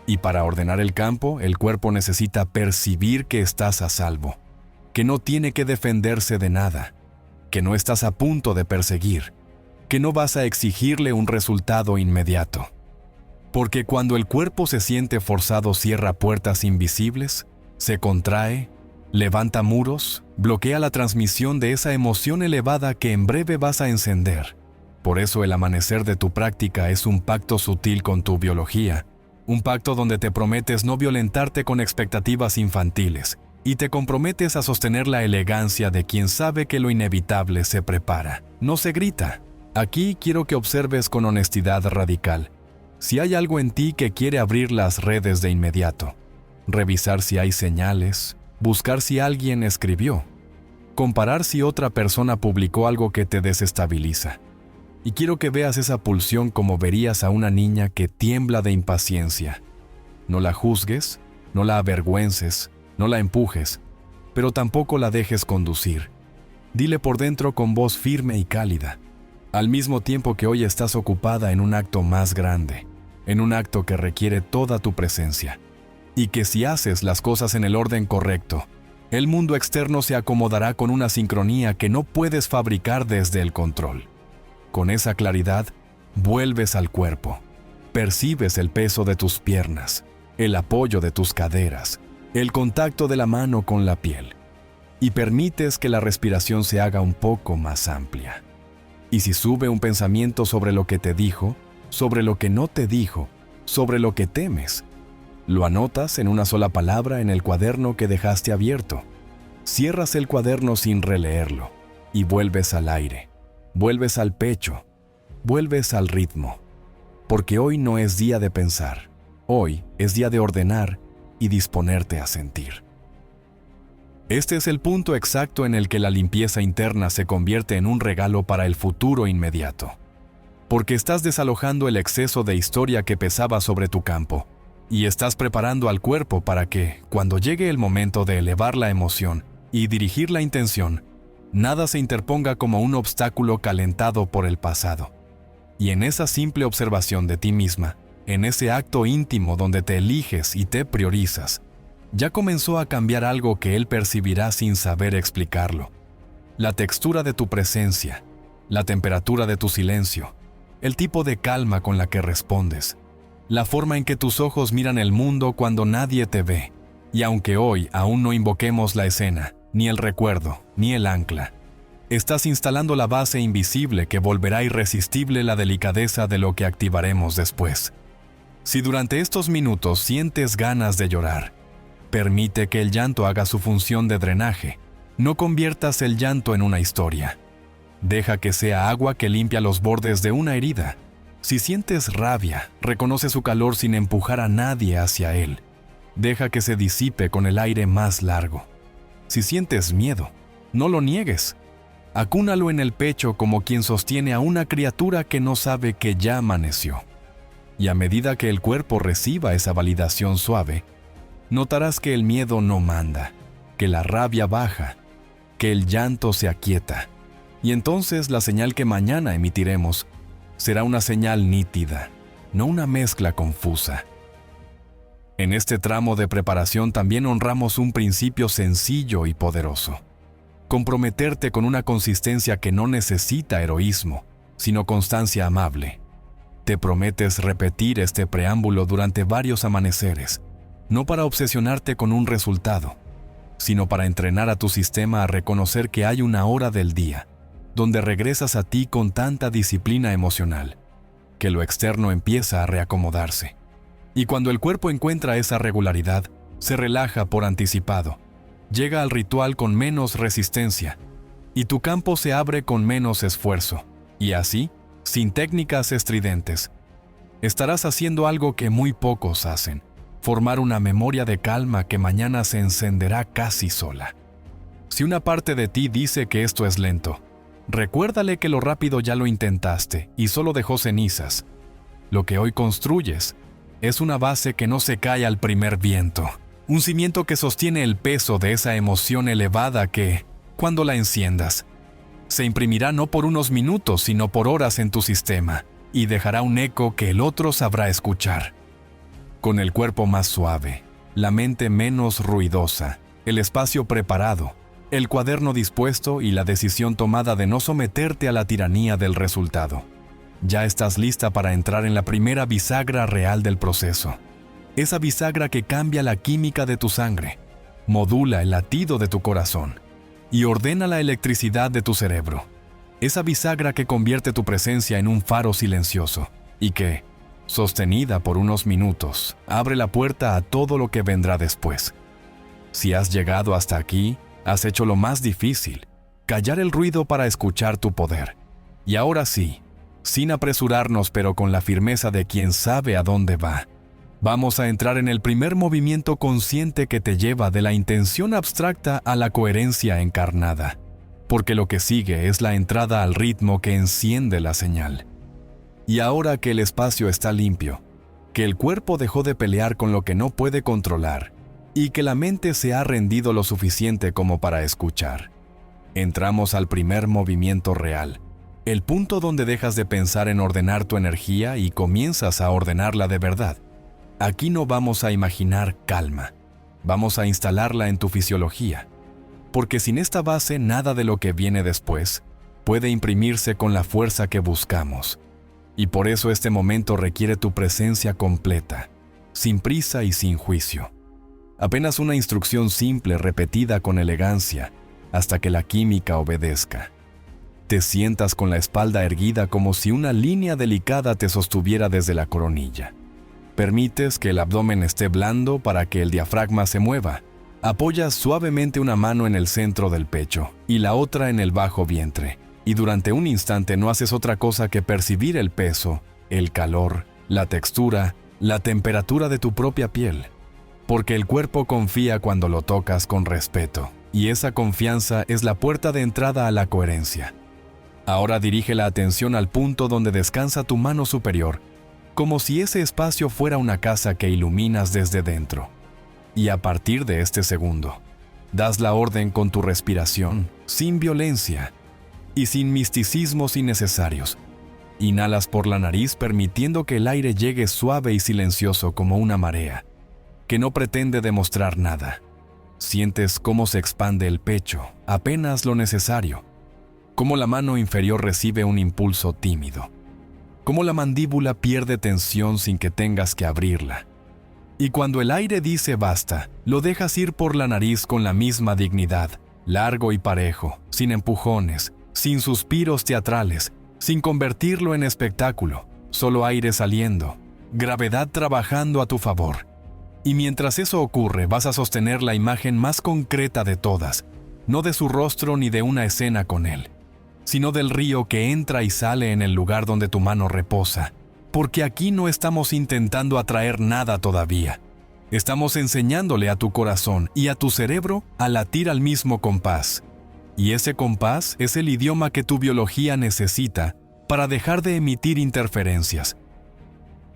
Speaker 1: Y para ordenar el campo, el cuerpo necesita percibir que estás a salvo, que no tiene que defenderse de nada, que no estás a punto de perseguir, que no vas a exigirle un resultado inmediato. Porque cuando el cuerpo se siente forzado, cierra puertas invisibles, se contrae, levanta muros, bloquea la transmisión de esa emoción elevada que en breve vas a encender. Por eso el amanecer de tu práctica es un pacto sutil con tu biología, un pacto donde te prometes no violentarte con expectativas infantiles y te comprometes a sostener la elegancia de quien sabe que lo inevitable se prepara. No se grita. Aquí quiero que observes con honestidad radical si hay algo en ti que quiere abrir las redes de inmediato, revisar si hay señales, buscar si alguien escribió, comparar si otra persona publicó algo que te desestabiliza. Y quiero que veas esa pulsión como verías a una niña que tiembla de impaciencia. No la juzgues, no la avergüences, no la empujes, pero tampoco la dejes conducir. Dile por dentro con voz firme y cálida, al mismo tiempo que hoy estás ocupada en un acto más grande, en un acto que requiere toda tu presencia, y que si haces las cosas en el orden correcto, el mundo externo se acomodará con una sincronía que no puedes fabricar desde el control. Con esa claridad, vuelves al cuerpo, percibes el peso de tus piernas, el apoyo de tus caderas, el contacto de la mano con la piel, y permites que la respiración se haga un poco más amplia. Y si sube un pensamiento sobre lo que te dijo, sobre lo que no te dijo, sobre lo que temes, lo anotas en una sola palabra en el cuaderno que dejaste abierto. Cierras el cuaderno sin releerlo y vuelves al aire, vuelves al pecho, vuelves al ritmo. Porque hoy no es día de pensar, hoy es día de ordenar y disponerte a sentir. Este es el punto exacto en el que la limpieza interna se convierte en un regalo para el futuro inmediato. Porque estás desalojando el exceso de historia que pesaba sobre tu campo y estás preparando al cuerpo para que, cuando llegue el momento de elevar la emoción y dirigir la intención, nada se interponga como un obstáculo calentado por el pasado. Y en esa simple observación de ti misma, en ese acto íntimo donde te eliges y te priorizas, ya comenzó a cambiar algo que él percibirá sin saber explicarlo. La textura de tu presencia, la temperatura de tu silencio, el tipo de calma con la que respondes, la forma en que tus ojos miran el mundo cuando nadie te ve. Y aunque hoy aún no invoquemos la escena, ni el recuerdo, ni el ancla, estás instalando la base invisible que volverá irresistible la delicadeza de lo que activaremos después. Si durante estos minutos sientes ganas de llorar, permite que el llanto haga su función de drenaje. No conviertas el llanto en una historia. Deja que sea agua que limpia los bordes de una herida. Si sientes rabia, reconoce su calor sin empujar a nadie hacia él. Deja que se disipe con el aire más largo. Si sientes miedo, no lo niegues. Acúnalo en el pecho como quien sostiene a una criatura que no sabe que ya amaneció. Y a medida que el cuerpo reciba esa validación suave, notarás que el miedo no manda, que la rabia baja, que el llanto se aquieta. Y entonces la señal que mañana emitiremos será una señal nítida, no una mezcla confusa. En este tramo de preparación también honramos un principio sencillo y poderoso. Comprometerte con una consistencia que no necesita heroísmo, sino constancia amable. Te prometes repetir este preámbulo durante varios amaneceres, no para obsesionarte con un resultado, sino para entrenar a tu sistema a reconocer que hay una hora del día donde regresas a ti con tanta disciplina emocional, que lo externo empieza a reacomodarse. Y cuando el cuerpo encuentra esa regularidad, se relaja por anticipado, llega al ritual con menos resistencia, y tu campo se abre con menos esfuerzo, y así, sin técnicas estridentes, estarás haciendo algo que muy pocos hacen, formar una memoria de calma que mañana se encenderá casi sola. Si una parte de ti dice que esto es lento, recuérdale que lo rápido ya lo intentaste y solo dejó cenizas. Lo que hoy construyes es una base que no se cae al primer viento, un cimiento que sostiene el peso de esa emoción elevada que, cuando la enciendas, se imprimirá no por unos minutos, sino por horas en tu sistema, y dejará un eco que el otro sabrá escuchar. Con el cuerpo más suave, la mente menos ruidosa, el espacio preparado, el cuaderno dispuesto y la decisión tomada de no someterte a la tiranía del resultado, ya estás lista para entrar en la primera bisagra real del proceso. Esa bisagra que cambia la química de tu sangre, modula el latido de tu corazón y ordena la electricidad de tu cerebro. Esa bisagra que convierte tu presencia en un faro silencioso y que, sostenida por unos minutos, abre la puerta a todo lo que vendrá después. Si has llegado hasta aquí, has hecho lo más difícil, callar el ruido para escuchar tu poder. Y ahora sí, sin apresurarnos pero con la firmeza de quien sabe a dónde va, vamos a entrar en el primer movimiento consciente que te lleva de la intención abstracta a la coherencia encarnada, porque lo que sigue es la entrada al ritmo que enciende la señal. Y ahora que el espacio está limpio, que el cuerpo dejó de pelear con lo que no puede controlar y que la mente se ha rendido lo suficiente como para escuchar, entramos al primer movimiento real, el punto donde dejas de pensar en ordenar tu energía y comienzas a ordenarla de verdad. Aquí no vamos a imaginar calma, vamos a instalarla en tu fisiología, porque sin esta base nada de lo que viene después puede imprimirse con la fuerza que buscamos. Y por eso este momento requiere tu presencia completa, sin prisa y sin juicio. Apenas una instrucción simple repetida con elegancia hasta que la química obedezca. Te sientas con la espalda erguida como si una línea delicada te sostuviera desde la coronilla. Permites que el abdomen esté blando para que el diafragma se mueva. Apoyas suavemente una mano en el centro del pecho y la otra en el bajo vientre. Y durante un instante no haces otra cosa que percibir el peso, el calor, la textura, la temperatura de tu propia piel. Porque el cuerpo confía cuando lo tocas con respeto, y esa confianza es la puerta de entrada a la coherencia. Ahora dirige la atención al punto donde descansa tu mano superior, como si ese espacio fuera una casa que iluminas desde dentro. Y a partir de este segundo, das la orden con tu respiración, sin violencia y sin misticismos innecesarios. Inhalas por la nariz permitiendo que el aire llegue suave y silencioso como una marea, que no pretende demostrar nada. Sientes cómo se expande el pecho, apenas lo necesario, cómo la mano inferior recibe un impulso tímido, cómo la mandíbula pierde tensión sin que tengas que abrirla. Y cuando el aire dice basta, lo dejas ir por la nariz con la misma dignidad, largo y parejo, sin empujones, sin suspiros teatrales, sin convertirlo en espectáculo, solo aire saliendo, gravedad trabajando a tu favor. Y mientras eso ocurre, vas a sostener la imagen más concreta de todas, no de su rostro ni de una escena con él, sino del río que entra y sale en el lugar donde tu mano reposa, porque aquí no estamos intentando atraer nada todavía. Estamos enseñándole a tu corazón y a tu cerebro a latir al mismo compás. Y ese compás es el idioma que tu biología necesita para dejar de emitir interferencias.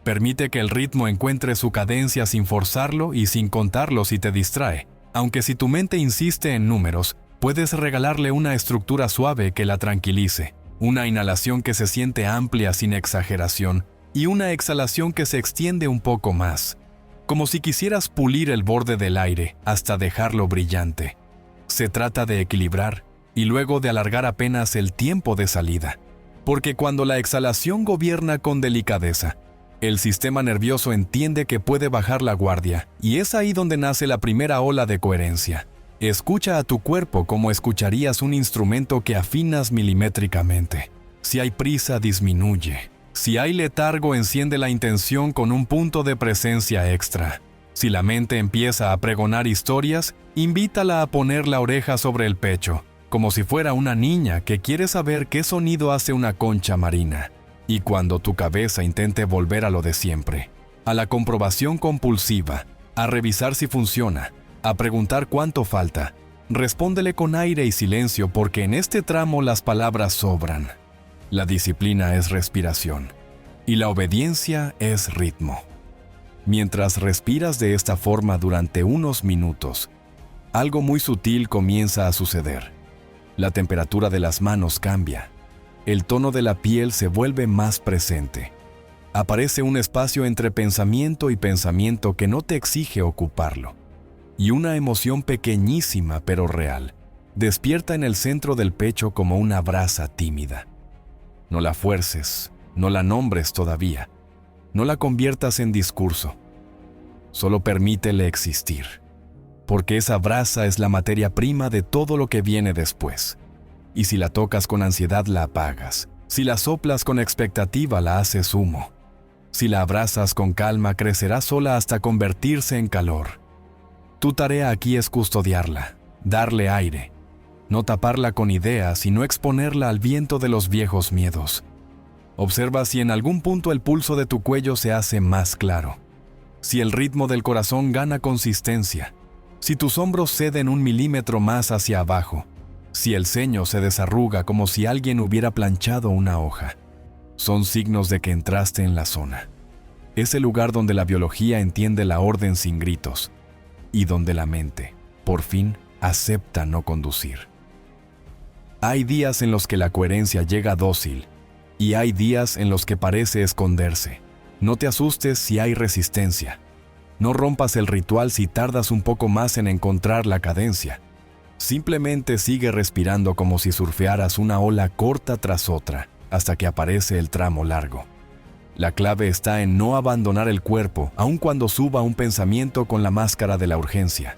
Speaker 1: Permite que el ritmo encuentre su cadencia sin forzarlo y sin contarlo si te distrae. Aunque si tu mente insiste en números, puedes regalarle una estructura suave que la tranquilice, una inhalación que se siente amplia sin exageración y una exhalación que se extiende un poco más, como si quisieras pulir el borde del aire hasta dejarlo brillante. Se trata de equilibrar y luego de alargar apenas el tiempo de salida, porque cuando la exhalación gobierna con delicadeza, el sistema nervioso entiende que puede bajar la guardia y es ahí donde nace la primera ola de coherencia. Escucha a tu cuerpo como escucharías un instrumento que afinas milimétricamente. Si hay prisa, disminuye. Si hay letargo, enciende la intención con un punto de presencia extra. Si la mente empieza a pregonar historias, invítala a poner la oreja sobre el pecho, como si fuera una niña que quiere saber qué sonido hace una concha marina. Y cuando tu cabeza intente volver a lo de siempre, a la comprobación compulsiva, a revisar si funciona, a preguntar cuánto falta. Respóndele con aire y silencio porque en este tramo las palabras sobran. La disciplina es respiración y la obediencia es ritmo. Mientras respiras de esta forma durante unos minutos, algo muy sutil comienza a suceder. La temperatura de las manos cambia. El tono de la piel se vuelve más presente. Aparece un espacio entre pensamiento y pensamiento que no te exige ocuparlo. Y una emoción pequeñísima pero real despierta en el centro del pecho como una brasa tímida. No la fuerces, no la nombres todavía, no la conviertas en discurso. Solo permítele existir, porque esa brasa es la materia prima de todo lo que viene después. Y si la tocas con ansiedad la apagas, si la soplas con expectativa la haces humo, si la abrazas con calma crecerá sola hasta convertirse en calor. Tu tarea aquí es custodiarla, darle aire, no taparla con ideas y no exponerla al viento de los viejos miedos. Observa si en algún punto el pulso de tu cuello se hace más claro, si el ritmo del corazón gana consistencia, si tus hombros ceden 1 milímetro más hacia abajo, si el ceño se desarruga como si alguien hubiera planchado una hoja. Son signos de que entraste en la zona. Es el lugar donde la biología entiende la orden sin gritos, y donde la mente, por fin, acepta no conducir. Hay días en los que la coherencia llega dócil, y hay días en los que parece esconderse. No te asustes si hay resistencia. No rompas el ritual si tardas un poco más en encontrar la cadencia. Simplemente sigue respirando como si surfearas una ola corta tras otra, hasta que aparece el tramo largo. La clave está en no abandonar el cuerpo, aun cuando suba un pensamiento con la máscara de la urgencia.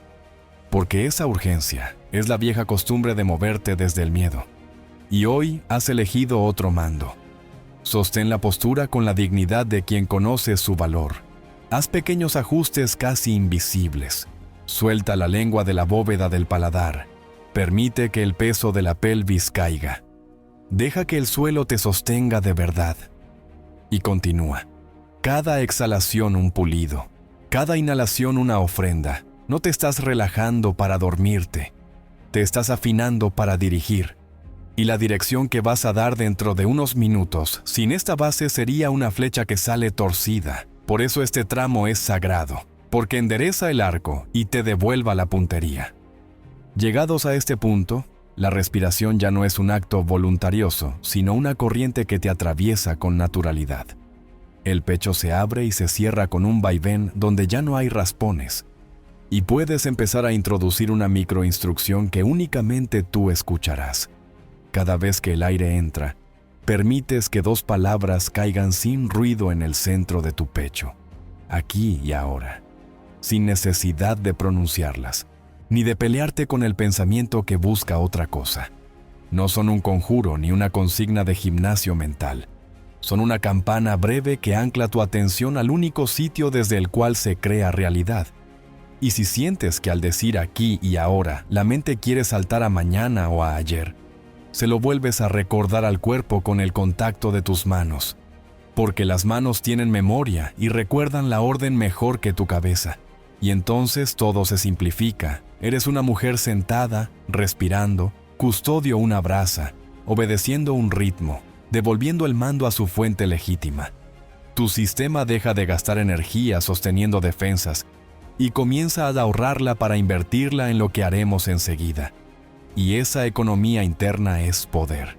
Speaker 1: Porque esa urgencia es la vieja costumbre de moverte desde el miedo. Y hoy has elegido otro mando. Sostén la postura con la dignidad de quien conoce su valor. Haz pequeños ajustes casi invisibles. Suelta la lengua de la bóveda del paladar. Permite que el peso de la pelvis caiga. Deja que el suelo te sostenga de verdad. Y continúa. Cada exhalación un pulido. Cada inhalación una ofrenda. No te estás relajando para dormirte. Te estás afinando para dirigir. Y la dirección que vas a dar dentro de unos minutos, sin esta base sería una flecha que sale torcida. Por eso este tramo es sagrado, porque endereza el arco y te devuelva la puntería. Llegados a este punto, la respiración ya no es un acto voluntarioso, sino una corriente que te atraviesa con naturalidad. El pecho se abre y se cierra con un vaivén donde ya no hay raspones. Y puedes empezar a introducir una microinstrucción que únicamente tú escucharás. Cada vez que el aire entra, permites que 2 palabras caigan sin ruido en el centro de tu pecho, aquí y ahora, sin necesidad de pronunciarlas, ni de pelearte con el pensamiento que busca otra cosa. No son un conjuro ni una consigna de gimnasio mental. Son una campana breve que ancla tu atención al único sitio desde el cual se crea realidad. Y si sientes que al decir aquí y ahora la mente quiere saltar a mañana o a ayer, se lo vuelves a recordar al cuerpo con el contacto de tus manos, porque las manos tienen memoria y recuerdan la orden mejor que tu cabeza. Y entonces todo se simplifica. Eres una mujer sentada, respirando, custodio una brasa, obedeciendo un ritmo, devolviendo el mando a su fuente legítima. Tu sistema deja de gastar energía sosteniendo defensas y comienza a ahorrarla para invertirla en lo que haremos enseguida. Y esa economía interna es poder.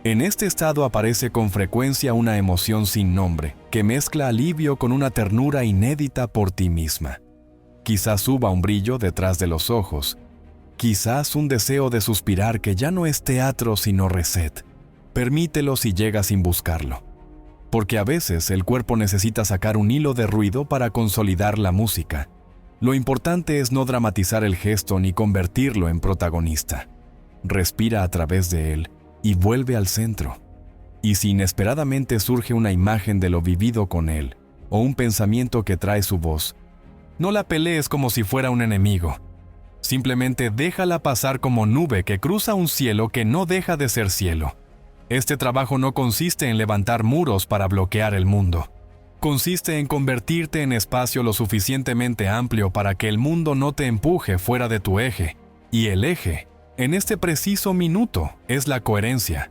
Speaker 1: En este estado aparece con frecuencia una emoción sin nombre, que mezcla alivio con una ternura inédita por ti misma. Quizás suba un brillo detrás de los ojos. Quizás un deseo de suspirar que ya no es teatro sino reset. Permítelo si llega sin buscarlo. Porque a veces el cuerpo necesita sacar un hilo de ruido para consolidar la música. Lo importante es no dramatizar el gesto ni convertirlo en protagonista. Respira a través de él y vuelve al centro. Y si inesperadamente surge una imagen de lo vivido con él, o un pensamiento que trae su voz, no la pelees como si fuera un enemigo. Simplemente déjala pasar como nube que cruza un cielo que no deja de ser cielo. Este trabajo no consiste en levantar muros para bloquear el mundo. Consiste en convertirte en espacio lo suficientemente amplio para que el mundo no te empuje fuera de tu eje. Y el eje, en este preciso minuto, es la coherencia.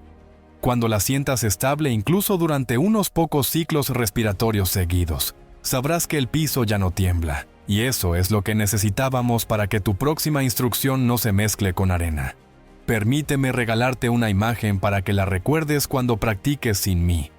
Speaker 1: Cuando la sientas estable incluso durante unos pocos ciclos respiratorios seguidos, sabrás que el piso ya no tiembla. Y eso es lo que necesitábamos para que tu próxima instrucción no se mezcle con arena. Permíteme regalarte una imagen para que la recuerdes cuando practiques sin mí.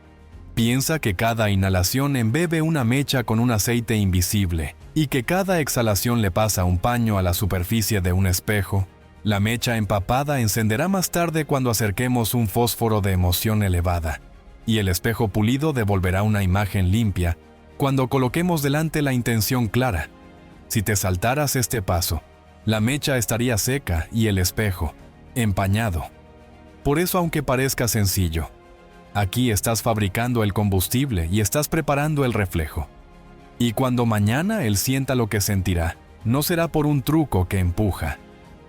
Speaker 1: Piensa que cada inhalación embebe una mecha con un aceite invisible y que cada exhalación le pasa un paño a la superficie de un espejo. La mecha empapada encenderá más tarde cuando acerquemos un fósforo de emoción elevada, y el espejo pulido devolverá una imagen limpia cuando coloquemos delante la intención clara. Si te saltaras este paso, la mecha estaría seca y el espejo empañado. Por eso, aunque parezca sencillo, aquí estás fabricando el combustible y estás preparando el reflejo. Y cuando mañana él sienta lo que sentirá, no será por un truco que empuja,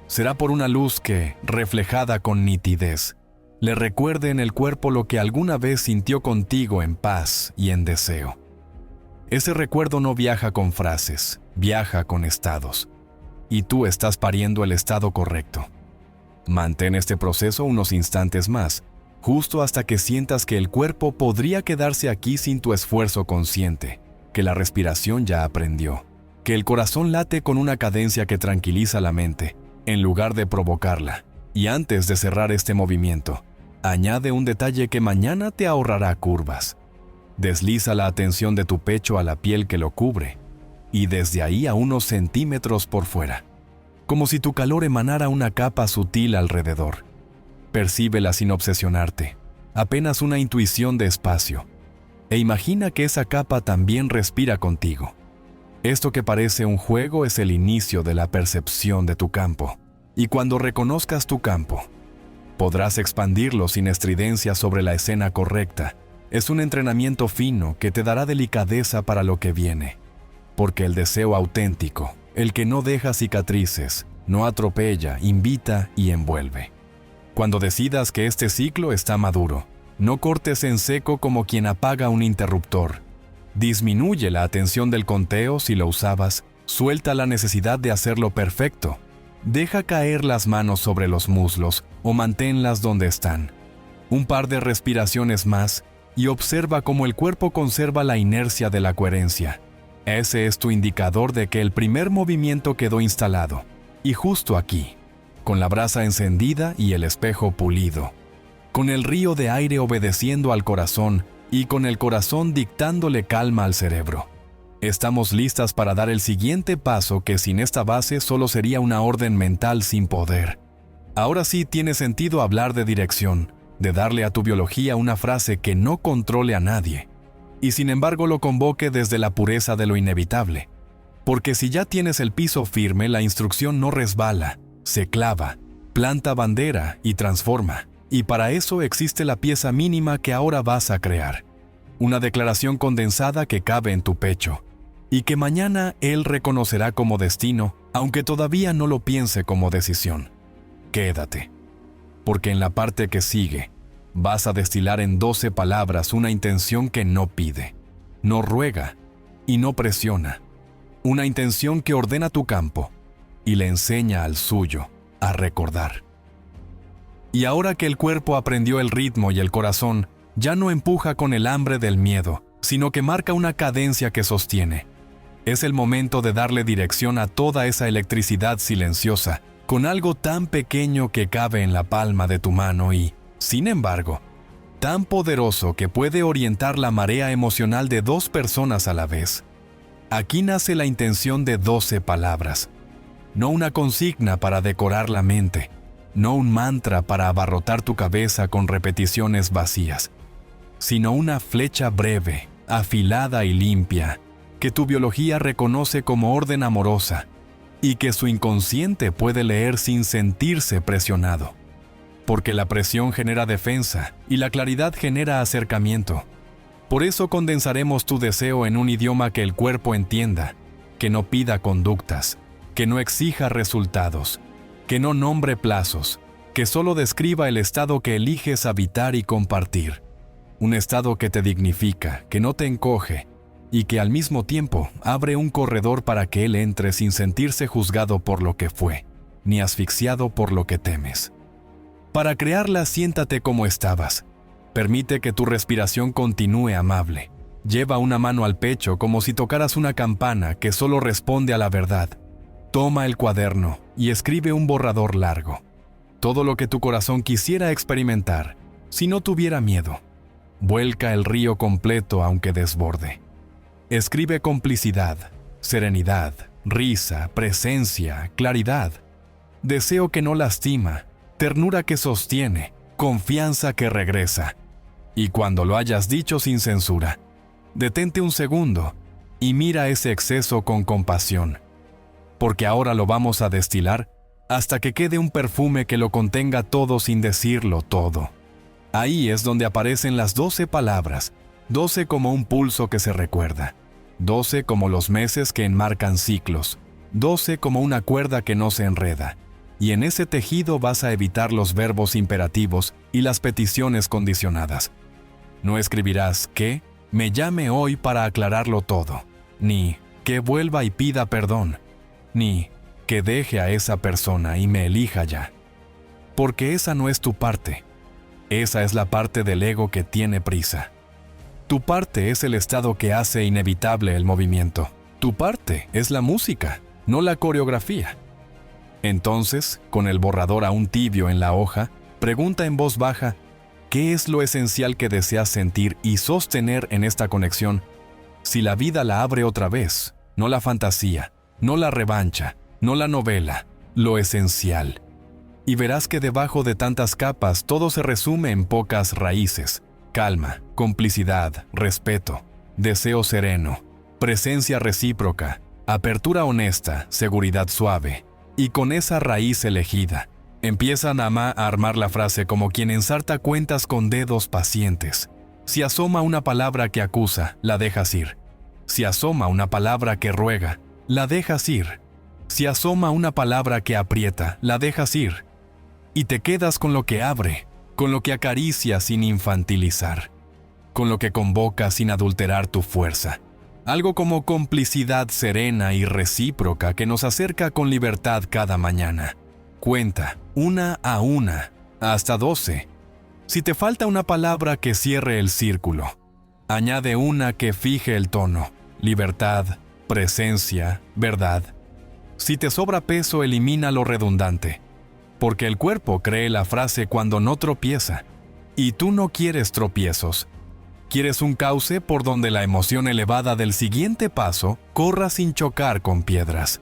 Speaker 1: será por una luz que, reflejada con nitidez, le recuerde en el cuerpo lo que alguna vez sintió contigo en paz y en deseo. Ese recuerdo no viaja con frases, viaja con estados. Y tú estás pariendo el estado correcto. Mantén este proceso unos instantes más, justo hasta que sientas que el cuerpo podría quedarse aquí sin tu esfuerzo consciente, que la respiración ya aprendió, que el corazón late con una cadencia que tranquiliza la mente, en lugar de provocarla. Y antes de cerrar este movimiento, añade un detalle que mañana te ahorrará curvas. Desliza la atención de tu pecho a la piel que lo cubre, y desde ahí a unos centímetros por fuera, como si tu calor emanara una capa sutil alrededor. Percíbela sin obsesionarte, apenas una intuición de espacio, e imagina que esa capa también respira contigo. Esto que parece un juego es el inicio de la percepción de tu campo, y cuando reconozcas tu campo, podrás expandirlo sin estridencia sobre la escena correcta. Es un entrenamiento fino que te dará delicadeza para lo que viene, porque el deseo auténtico, el que no deja cicatrices, no atropella, invita y envuelve. Cuando decidas que este ciclo está maduro, no cortes en seco como quien apaga un interruptor. Disminuye la atención del conteo si lo usabas, suelta la necesidad de hacerlo perfecto. Deja caer las manos sobre los muslos o manténlas donde están. Un par de respiraciones más y observa cómo el cuerpo conserva la inercia de la coherencia. Ese es tu indicador de que el primer movimiento quedó instalado. Y justo aquí, con la brasa encendida y el espejo pulido, con el río de aire obedeciendo al corazón y con el corazón dictándole calma al cerebro, estamos listas para dar el siguiente paso que sin esta base solo sería una orden mental sin poder. Ahora sí tiene sentido hablar de dirección, de darle a tu biología una frase que no controle a nadie, y sin embargo lo convoque desde la pureza de lo inevitable. Porque si ya tienes el piso firme, la instrucción no resbala, se clava, planta bandera y transforma. Y para eso existe la pieza mínima que ahora vas a crear. Una declaración condensada que cabe en tu pecho, y que mañana él reconocerá como destino, aunque todavía no lo piense como decisión. Quédate, porque en la parte que sigue, vas a destilar en 12 palabras una intención que no pide, no ruega y no presiona. Una intención que ordena tu campo y le enseña al suyo a recordar. Y ahora que el cuerpo aprendió el ritmo y el corazón, ya no empuja con el hambre del miedo, sino que marca una cadencia que sostiene. Es el momento de darle dirección a toda esa electricidad silenciosa, con algo tan pequeño que cabe en la palma de tu mano y, sin embargo, tan poderoso que puede orientar la marea emocional de 2 personas a la vez. Aquí nace la intención de 12 palabras. No una consigna para decorar la mente, no un mantra para abarrotar tu cabeza con repeticiones vacías, sino una flecha breve, afilada y limpia, que tu biología reconoce como orden amorosa y que su inconsciente puede leer sin sentirse presionado. Porque la presión genera defensa y la claridad genera acercamiento. Por eso condensaremos tu deseo en un idioma que el cuerpo entienda, que no pida conductas, que no exija resultados, que no nombre plazos, que solo describa el estado que eliges habitar y compartir. Un estado que te dignifica, que no te encoge, y que al mismo tiempo abre un corredor para que él entre sin sentirse juzgado por lo que fue, ni asfixiado por lo que temes. Para crearla, siéntate como estabas. Permite que tu respiración continúe amable. Lleva una mano al pecho como si tocaras una campana que solo responde a la verdad. Toma el cuaderno y escribe un borrador largo. Todo lo que tu corazón quisiera experimentar, si no tuviera miedo. Vuelca el río completo aunque desborde. Escribe complicidad, serenidad, risa, presencia, claridad. Deseo que no lastima, ternura que sostiene, confianza que regresa. Y cuando lo hayas dicho sin censura, detente un segundo y mira ese exceso con compasión. Porque ahora lo vamos a destilar hasta que quede un perfume que lo contenga todo sin decirlo todo. Ahí es donde aparecen las 12 palabras, 12 como un pulso que se recuerda, 12 como los meses que enmarcan ciclos, 12 como una cuerda que no se enreda. Y en ese tejido vas a evitar los verbos imperativos y las peticiones condicionadas. No escribirás que me llame hoy para aclararlo todo, ni que vuelva y pida perdón, ni que deje a esa persona y me elija ya. Porque esa no es tu parte. Esa es la parte del ego que tiene prisa. Tu parte es el estado que hace inevitable el movimiento. Tu parte es la música, no la coreografía. Entonces, con el borrador aún tibio en la hoja, pregunta en voz baja, ¿qué es lo esencial que deseas sentir y sostener en esta conexión? Si la vida la abre otra vez, no la fantasía, no la revancha, no la novela, lo esencial. Y verás que debajo de tantas capas todo se resume en pocas raíces: calma, complicidad, respeto, deseo sereno, presencia recíproca, apertura honesta, seguridad suave. Y con esa raíz elegida, empieza Namá a armar la frase como quien ensarta cuentas con dedos pacientes. Si asoma una palabra que acusa, la dejas ir. Si asoma una palabra que ruega, la dejas ir. Si asoma una palabra que aprieta, la dejas ir. Y te quedas con lo que abre, con lo que acaricia sin infantilizar, con lo que convoca sin adulterar tu fuerza. Algo como complicidad serena y recíproca que nos acerca con libertad cada mañana. Cuenta, una a una, hasta 12. Si te falta una palabra que cierre el círculo, añade una que fije el tono: libertad, presencia, verdad. Si te sobra peso, elimina lo redundante. Porque el cuerpo cree la frase cuando no tropieza. Y tú no quieres tropiezos. Quieres un cauce por donde la emoción elevada del siguiente paso corra sin chocar con piedras.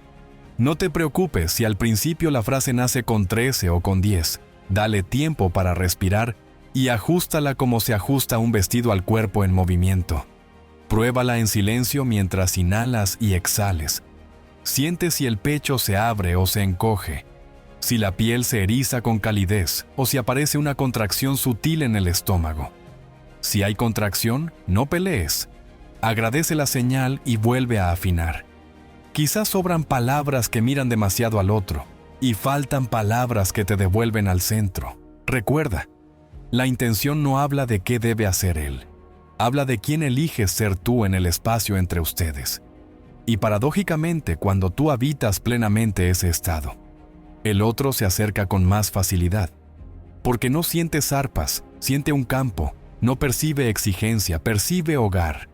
Speaker 1: No te preocupes si al principio la frase nace con 13 o con 10. Dale tiempo para respirar y ajústala como se ajusta un vestido al cuerpo en movimiento. Pruébala en silencio mientras inhalas y exhales. Siente si el pecho se abre o se encoge, si la piel se eriza con calidez o si aparece una contracción sutil en el estómago. Si hay contracción, no pelees. Agradece la señal y vuelve a afinar. Quizás sobran palabras que miran demasiado al otro y faltan palabras que te devuelven al centro. Recuerda, la intención no habla de qué debe hacer él. Habla de quién eliges ser tú en el espacio entre ustedes. Y paradójicamente, cuando tú habitas plenamente ese estado, el otro se acerca con más facilidad. Porque no siente zarpas, siente un campo, no percibe exigencia, percibe hogar.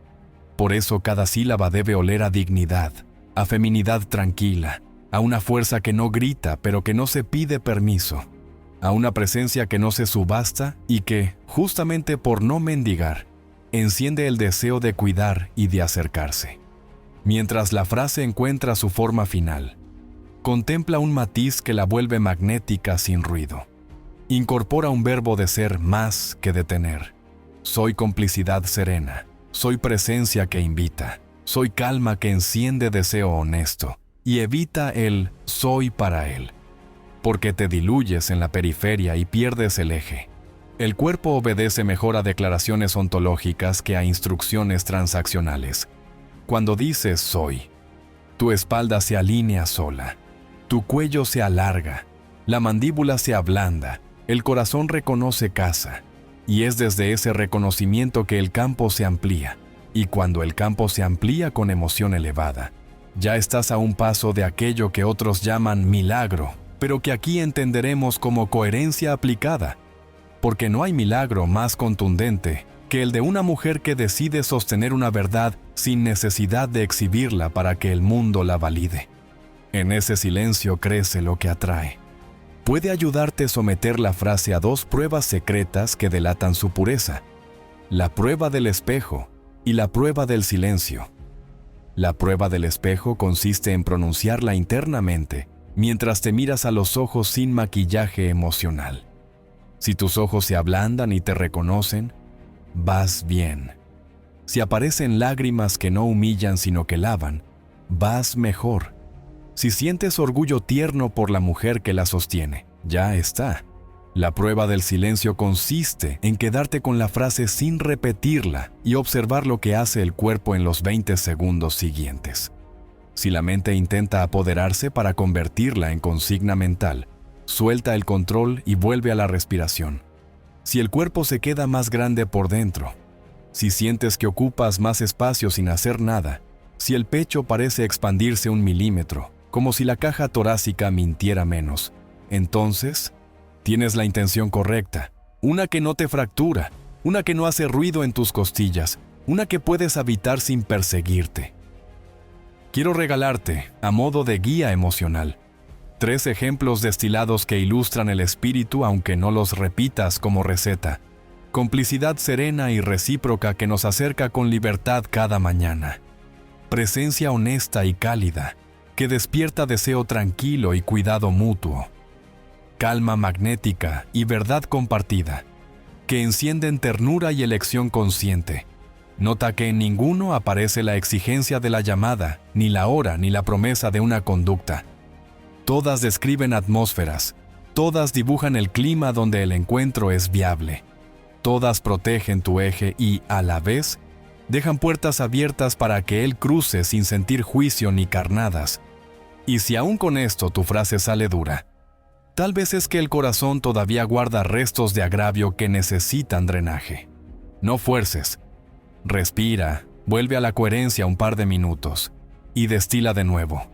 Speaker 1: Por eso cada sílaba debe oler a dignidad, a feminidad tranquila, a una fuerza que no grita pero que no se pide permiso, a una presencia que no se subasta y que, justamente por no mendigar, enciende el deseo de cuidar y de acercarse. Mientras la frase encuentra su forma final, contempla un matiz que la vuelve magnética sin ruido. Incorpora un verbo de ser más que de tener. Soy complicidad serena, soy presencia que invita, soy calma que enciende deseo honesto y evita el soy para él. Porque te diluyes en la periferia y pierdes el eje. El cuerpo obedece mejor a declaraciones ontológicas que a instrucciones transaccionales. Cuando dices soy, tu espalda se alinea sola, tu cuello se alarga, la mandíbula se ablanda, el corazón reconoce casa, y es desde ese reconocimiento que el campo se amplía, Y cuando el campo se amplía con emoción elevada, ya estás a un paso de aquello que otros llaman milagro, pero que aquí entenderemos como coherencia aplicada, porque no hay milagro más contundente que el de una mujer que decide sostener una verdad sin necesidad de exhibirla para que el mundo la valide. En ese silencio crece lo que atrae. Puede ayudarte a someter la frase a dos pruebas secretas que delatan su pureza: la prueba del espejo y la prueba del silencio. La prueba del espejo consiste en pronunciarla internamente mientras te miras a los ojos sin maquillaje emocional. Si tus ojos se ablandan y te reconocen, vas bien. Si aparecen lágrimas que no humillan sino que lavan, vas mejor. Si sientes orgullo tierno por la mujer que la sostiene, ya está. La prueba del silencio consiste en quedarte con la frase sin repetirla y observar lo que hace el cuerpo en los 20 segundos siguientes. Si la mente intenta apoderarse para convertirla en consigna mental, suelta el control y vuelve a la respiración. Si el cuerpo se queda más grande por dentro, si sientes que ocupas más espacio sin hacer nada, si el pecho parece expandirse 1 milímetro, como si la caja torácica mintiera menos, entonces tienes la intención correcta, una que no te fractura, una que no hace ruido en tus costillas, una que puedes habitar sin perseguirte. Quiero regalarte, a modo de guía emocional, 3 ejemplos destilados que ilustran el espíritu aunque no los repitas como receta. Complicidad serena y recíproca que nos acerca con libertad cada mañana. Presencia honesta y cálida, que despierta deseo tranquilo y cuidado mutuo. Calma magnética y verdad compartida, que encienden ternura y elección consciente. Nota que en ninguno aparece la exigencia de la llamada, ni la hora, ni la promesa de una conducta. Todas describen atmósferas, todas dibujan el clima donde el encuentro es viable. Todas protegen tu eje y, a la vez, dejan puertas abiertas para que él cruce sin sentir juicio ni carnadas. Y si aún con esto tu frase sale dura, tal vez es que el corazón todavía guarda restos de agravio que necesitan drenaje. No fuerces. Respira, vuelve a la coherencia un par de minutos y destila de nuevo.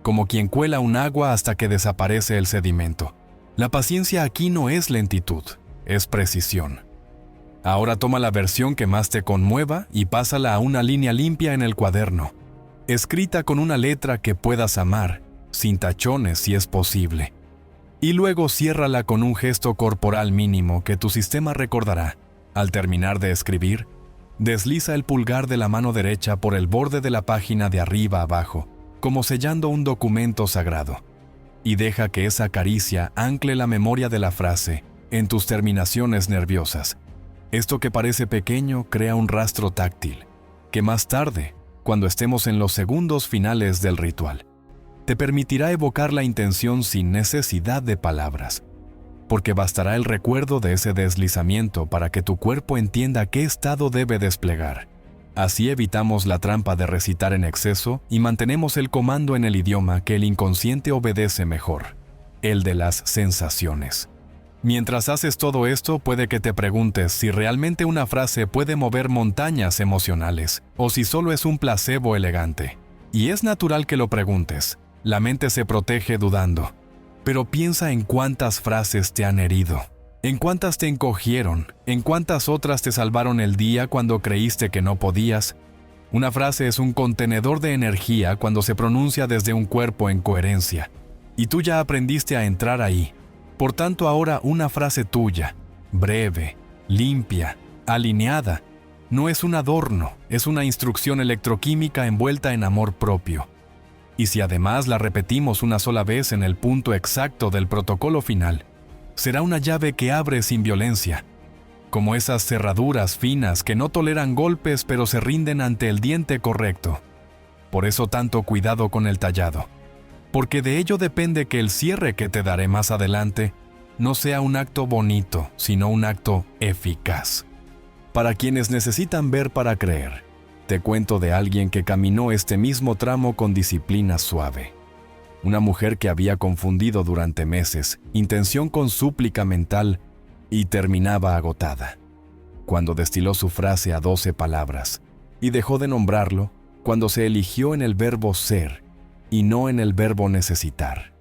Speaker 1: Como quien cuela un agua hasta que desaparece el sedimento. La paciencia aquí no es lentitud, es precisión. Ahora toma la versión que más te conmueva y pásala a una línea limpia en el cuaderno, escrita con una letra que puedas amar, sin tachones si es posible. Y luego ciérrala con un gesto corporal mínimo que tu sistema recordará. Al terminar de escribir, desliza el pulgar de la mano derecha por el borde de la página de arriba abajo, como sellando un documento sagrado. Y deja que esa caricia ancle la memoria de la frase en tus terminaciones nerviosas. Esto que parece pequeño crea un rastro táctil, que más tarde, cuando estemos en los segundos finales del ritual, te permitirá evocar la intención sin necesidad de palabras, porque bastará el recuerdo de ese deslizamiento para que tu cuerpo entienda qué estado debe desplegar. Así evitamos la trampa de recitar en exceso y mantenemos el comando en el idioma que el inconsciente obedece mejor, el de las sensaciones. Mientras haces todo esto, puede que te preguntes si realmente una frase puede mover montañas emocionales o si solo es un placebo elegante. Y es natural que lo preguntes. La mente se protege dudando. Pero piensa en cuántas frases te han herido, en cuántas te encogieron, en cuántas otras te salvaron el día cuando creíste que no podías. Una frase es un contenedor de energía cuando se pronuncia desde un cuerpo en coherencia. Y tú ya aprendiste a entrar ahí. Por tanto, ahora una frase tuya, breve, limpia, alineada, no es un adorno, es una instrucción electroquímica envuelta en amor propio. Y si además la repetimos una sola vez en el punto exacto del protocolo final, será una llave que abre sin violencia, como esas cerraduras finas que no toleran golpes pero se rinden ante el diente correcto. Por eso tanto cuidado con el tallado, porque de ello depende que el cierre que te daré más adelante no sea un acto bonito, sino un acto eficaz. Para quienes necesitan ver para creer, te cuento de alguien que caminó este mismo tramo con disciplina suave. Una mujer que había confundido durante meses intención con súplica mental y terminaba agotada. Cuando destiló su frase a 12 palabras, y dejó de nombrarlo cuando se eligió en el verbo ser y no en el verbo necesitar.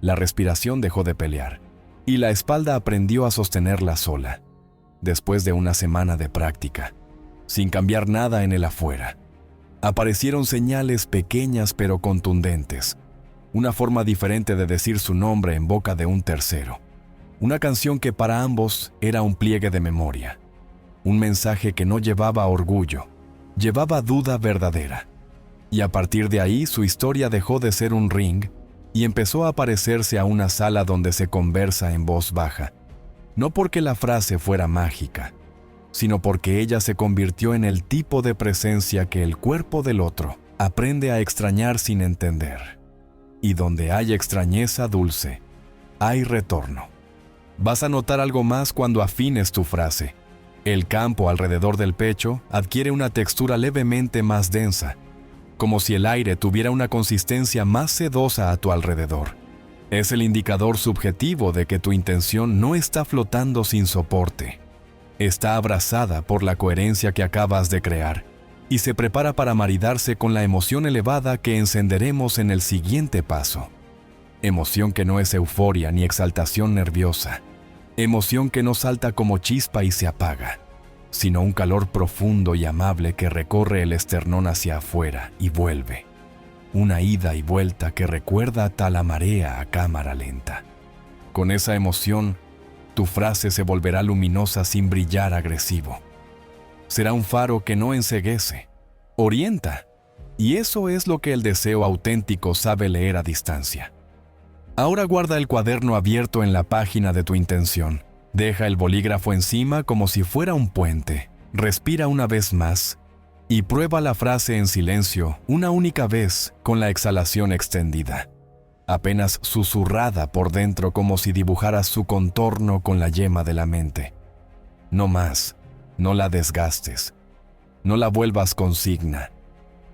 Speaker 1: La respiración dejó de pelear y la espalda aprendió a sostenerla sola, después de una semana de práctica, sin cambiar nada en el afuera. Aparecieron señales pequeñas pero contundentes, una forma diferente de decir su nombre en boca de un tercero, una canción que para ambos era un pliegue de memoria, un mensaje que no llevaba orgullo, llevaba duda verdadera. Y a partir de ahí su historia dejó de ser un ring y empezó a parecerse a una sala donde se conversa en voz baja, no porque la frase fuera mágica, sino porque ella se convirtió en el tipo de presencia que el cuerpo del otro aprende a extrañar sin entender. Y donde hay extrañeza dulce, hay retorno. Vas a notar algo más cuando afines tu frase. El campo alrededor del pecho adquiere una textura levemente más densa, como si el aire tuviera una consistencia más sedosa a tu alrededor. Es el indicador subjetivo de que tu intención no está flotando sin soporte. Está abrazada por la coherencia que acabas de crear y se prepara para maridarse con la emoción elevada que encenderemos en el siguiente paso. Emoción que no es euforia ni exaltación nerviosa. Emoción que no salta como chispa y se apaga, sino un calor profundo y amable que recorre el esternón hacia afuera y vuelve. Una ida y vuelta que recuerda tal a marea a cámara lenta. Con esa emoción, tu frase se volverá luminosa sin brillar agresivo. Será un faro que no enceguece, orienta, y eso es lo que el deseo auténtico sabe leer a distancia. Ahora guarda el cuaderno abierto en la página de tu intención. Deja el bolígrafo encima como si fuera un puente. Respira una vez más y prueba la frase en silencio una única vez con la exhalación extendida, apenas susurrada por dentro como si dibujaras su contorno con la yema de la mente. No más, no la desgastes, no la vuelvas consigna.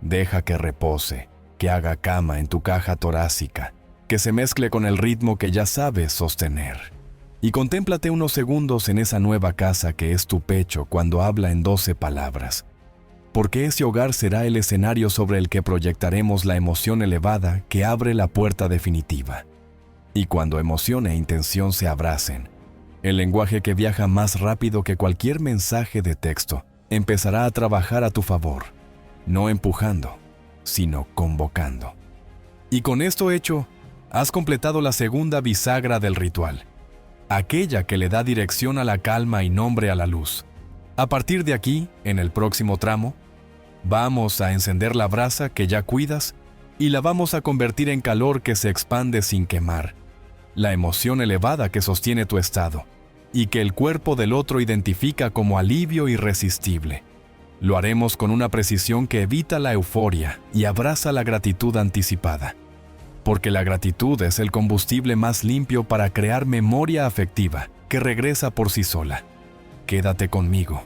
Speaker 1: Deja que repose, que haga cama en tu caja torácica, que se mezcle con el ritmo que ya sabes sostener. Y contémplate unos segundos en esa nueva casa que es tu pecho cuando habla en 12 palabras. Porque ese hogar será el escenario sobre el que proyectaremos la emoción elevada que abre la puerta definitiva. Y cuando emoción e intención se abracen, el lenguaje que viaja más rápido que cualquier mensaje de texto empezará a trabajar a tu favor, no empujando, sino convocando. Y con esto hecho, has completado la segunda bisagra del ritual, aquella que le da dirección a la calma y nombre a la luz. A partir de aquí, en el próximo tramo, vamos a encender la brasa que ya cuidas y la vamos a convertir en calor que se expande sin quemar, la emoción elevada que sostiene tu estado y que el cuerpo del otro identifica como alivio irresistible. Lo haremos con una precisión que evita la euforia y abraza la gratitud anticipada. Porque la gratitud es el combustible más limpio para crear memoria afectiva que regresa por sí sola. Quédate conmigo,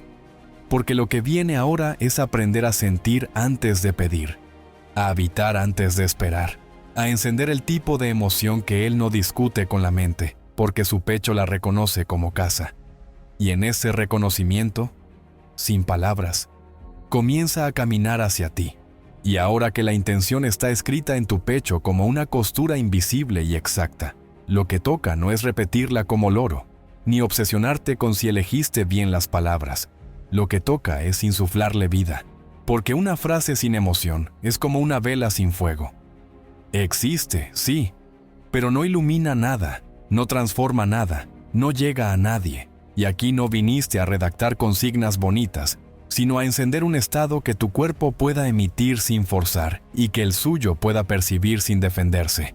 Speaker 1: porque lo que viene ahora es aprender a sentir antes de pedir, a habitar antes de esperar, a encender el tipo de emoción que él no discute con la mente, porque su pecho la reconoce como casa. Y en ese reconocimiento, sin palabras, comienza a caminar hacia ti. Y ahora que la intención está escrita en tu pecho como una costura invisible y exacta, lo que toca no es repetirla como loro, ni obsesionarte con si elegiste bien las palabras. Lo que toca es insuflarle vida, porque una frase sin emoción es como una vela sin fuego. Existe, sí, pero no ilumina nada, no transforma nada, no llega a nadie. Y aquí no viniste a redactar consignas bonitas, sino a encender un estado que tu cuerpo pueda emitir sin forzar y que el suyo pueda percibir sin defenderse.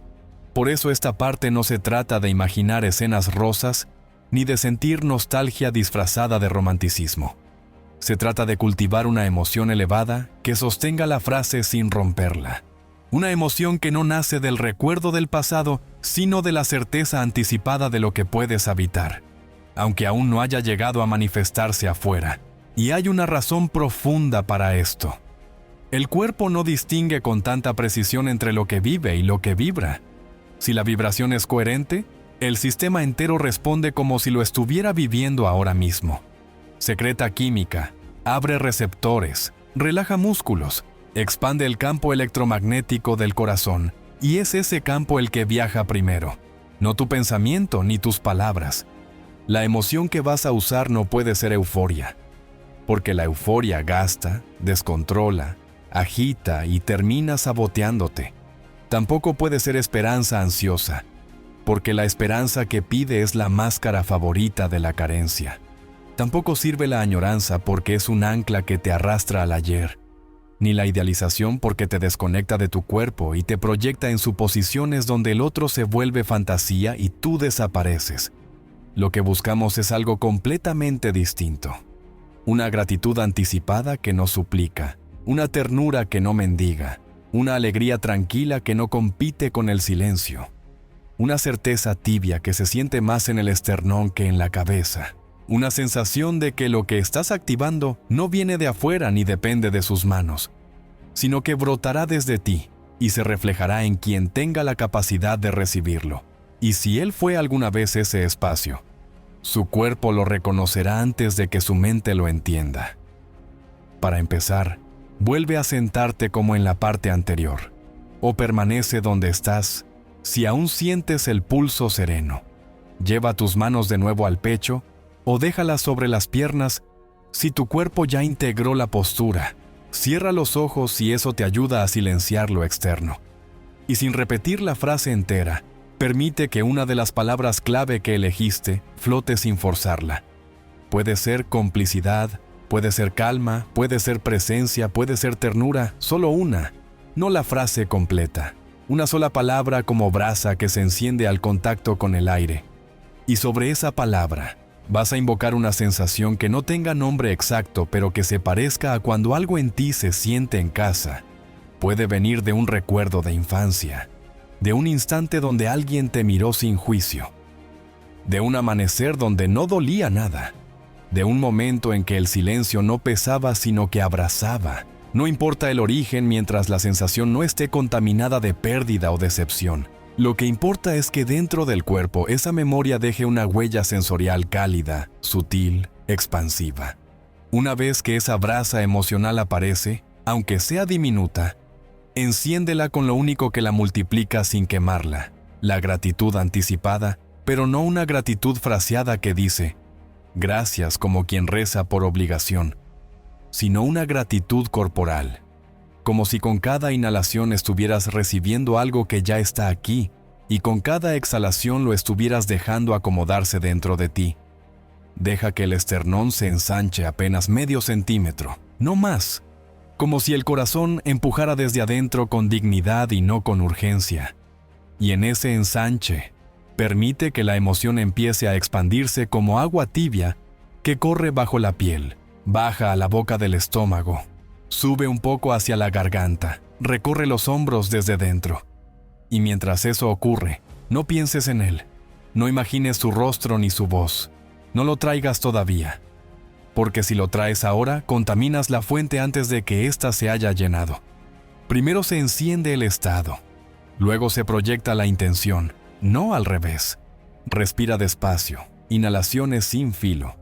Speaker 1: Por eso esta parte no se trata de imaginar escenas rosas ni de sentir nostalgia disfrazada de romanticismo. Se trata de cultivar una emoción elevada que sostenga la frase sin romperla. Una emoción que no nace del recuerdo del pasado, sino de la certeza anticipada de lo que puedes habitar, aunque aún no haya llegado a manifestarse afuera. Y hay una razón profunda para esto. El cuerpo no distingue con tanta precisión entre lo que vive y lo que vibra. Si la vibración es coherente, el sistema entero responde como si lo estuviera viviendo ahora mismo. Secreta química, abre receptores, Relaja músculos, expande el campo electromagnético del corazón, y es ese campo el que viaja primero, no tu pensamiento ni tus palabras. La emoción que vas a usar no puede ser euforia, porque la euforia gasta, descontrola, agita y termina saboteándote. Tampoco puede ser esperanza ansiosa, porque la esperanza que pide es la máscara favorita de la carencia. Tampoco sirve la añoranza porque es un ancla que te arrastra al ayer, ni la idealización porque te desconecta de tu cuerpo y te proyecta en suposiciones donde el otro se vuelve fantasía y tú desapareces. Lo que buscamos es algo completamente distinto. Una gratitud anticipada que no suplica, una ternura que no mendiga, una alegría tranquila que no compite con el silencio, una certeza tibia que se siente más en el esternón que en la cabeza, una sensación de que lo que estás activando no viene de afuera ni depende de sus manos, sino que brotará desde ti y se reflejará en quien tenga la capacidad de recibirlo. Y si él fue alguna vez ese espacio, su cuerpo lo reconocerá antes de que su mente lo entienda. Para empezar, vuelve a sentarte como en la parte anterior, o permanece donde estás si aún sientes el pulso sereno. Lleva tus manos de nuevo al pecho o déjalas sobre las piernas si tu cuerpo ya integró la postura. Cierra los ojos si eso te ayuda a silenciar lo externo. Y sin repetir la frase entera, permite que una de las palabras clave que elegiste flote sin forzarla. Puede ser complicidad, puede ser calma, puede ser presencia, puede ser ternura, solo una, no la frase completa. Una sola palabra como brasa que se enciende al contacto con el aire. Y sobre esa palabra, vas a invocar una sensación que no tenga nombre exacto, pero que se parezca a cuando algo en ti se siente en casa. Puede venir de un recuerdo de infancia, de un instante donde alguien te miró sin juicio, de un amanecer donde no dolía nada, de un momento en que el silencio no pesaba sino que abrazaba. No importa el origen mientras la sensación no esté contaminada de pérdida o decepción. Lo que importa es que dentro del cuerpo esa memoria deje una huella sensorial cálida, sutil, expansiva. Una vez que esa brasa emocional aparece, aunque sea diminuta, enciéndela con lo único que la multiplica sin quemarla, la gratitud anticipada, pero no una gratitud fraseada que dice gracias como quien reza por obligación, sino una gratitud corporal, como si con cada inhalación estuvieras recibiendo algo que ya está aquí y con cada exhalación lo estuvieras dejando acomodarse dentro de ti. Deja que el esternón se ensanche apenas medio centímetro, no más, como si el corazón empujara desde adentro con dignidad y no con urgencia. Y en ese ensanche, permite que la emoción empiece a expandirse como agua tibia que corre bajo la piel, baja a la boca del estómago, sube un poco hacia la garganta, recorre los hombros desde dentro. Y mientras eso ocurre, no pienses en él, no imagines su rostro ni su voz, no lo traigas todavía, porque si lo traes ahora, contaminas la fuente antes de que ésta se haya llenado. Primero se enciende el estado, luego se proyecta la intención, no al revés. Respira despacio, inhalaciones sin filo,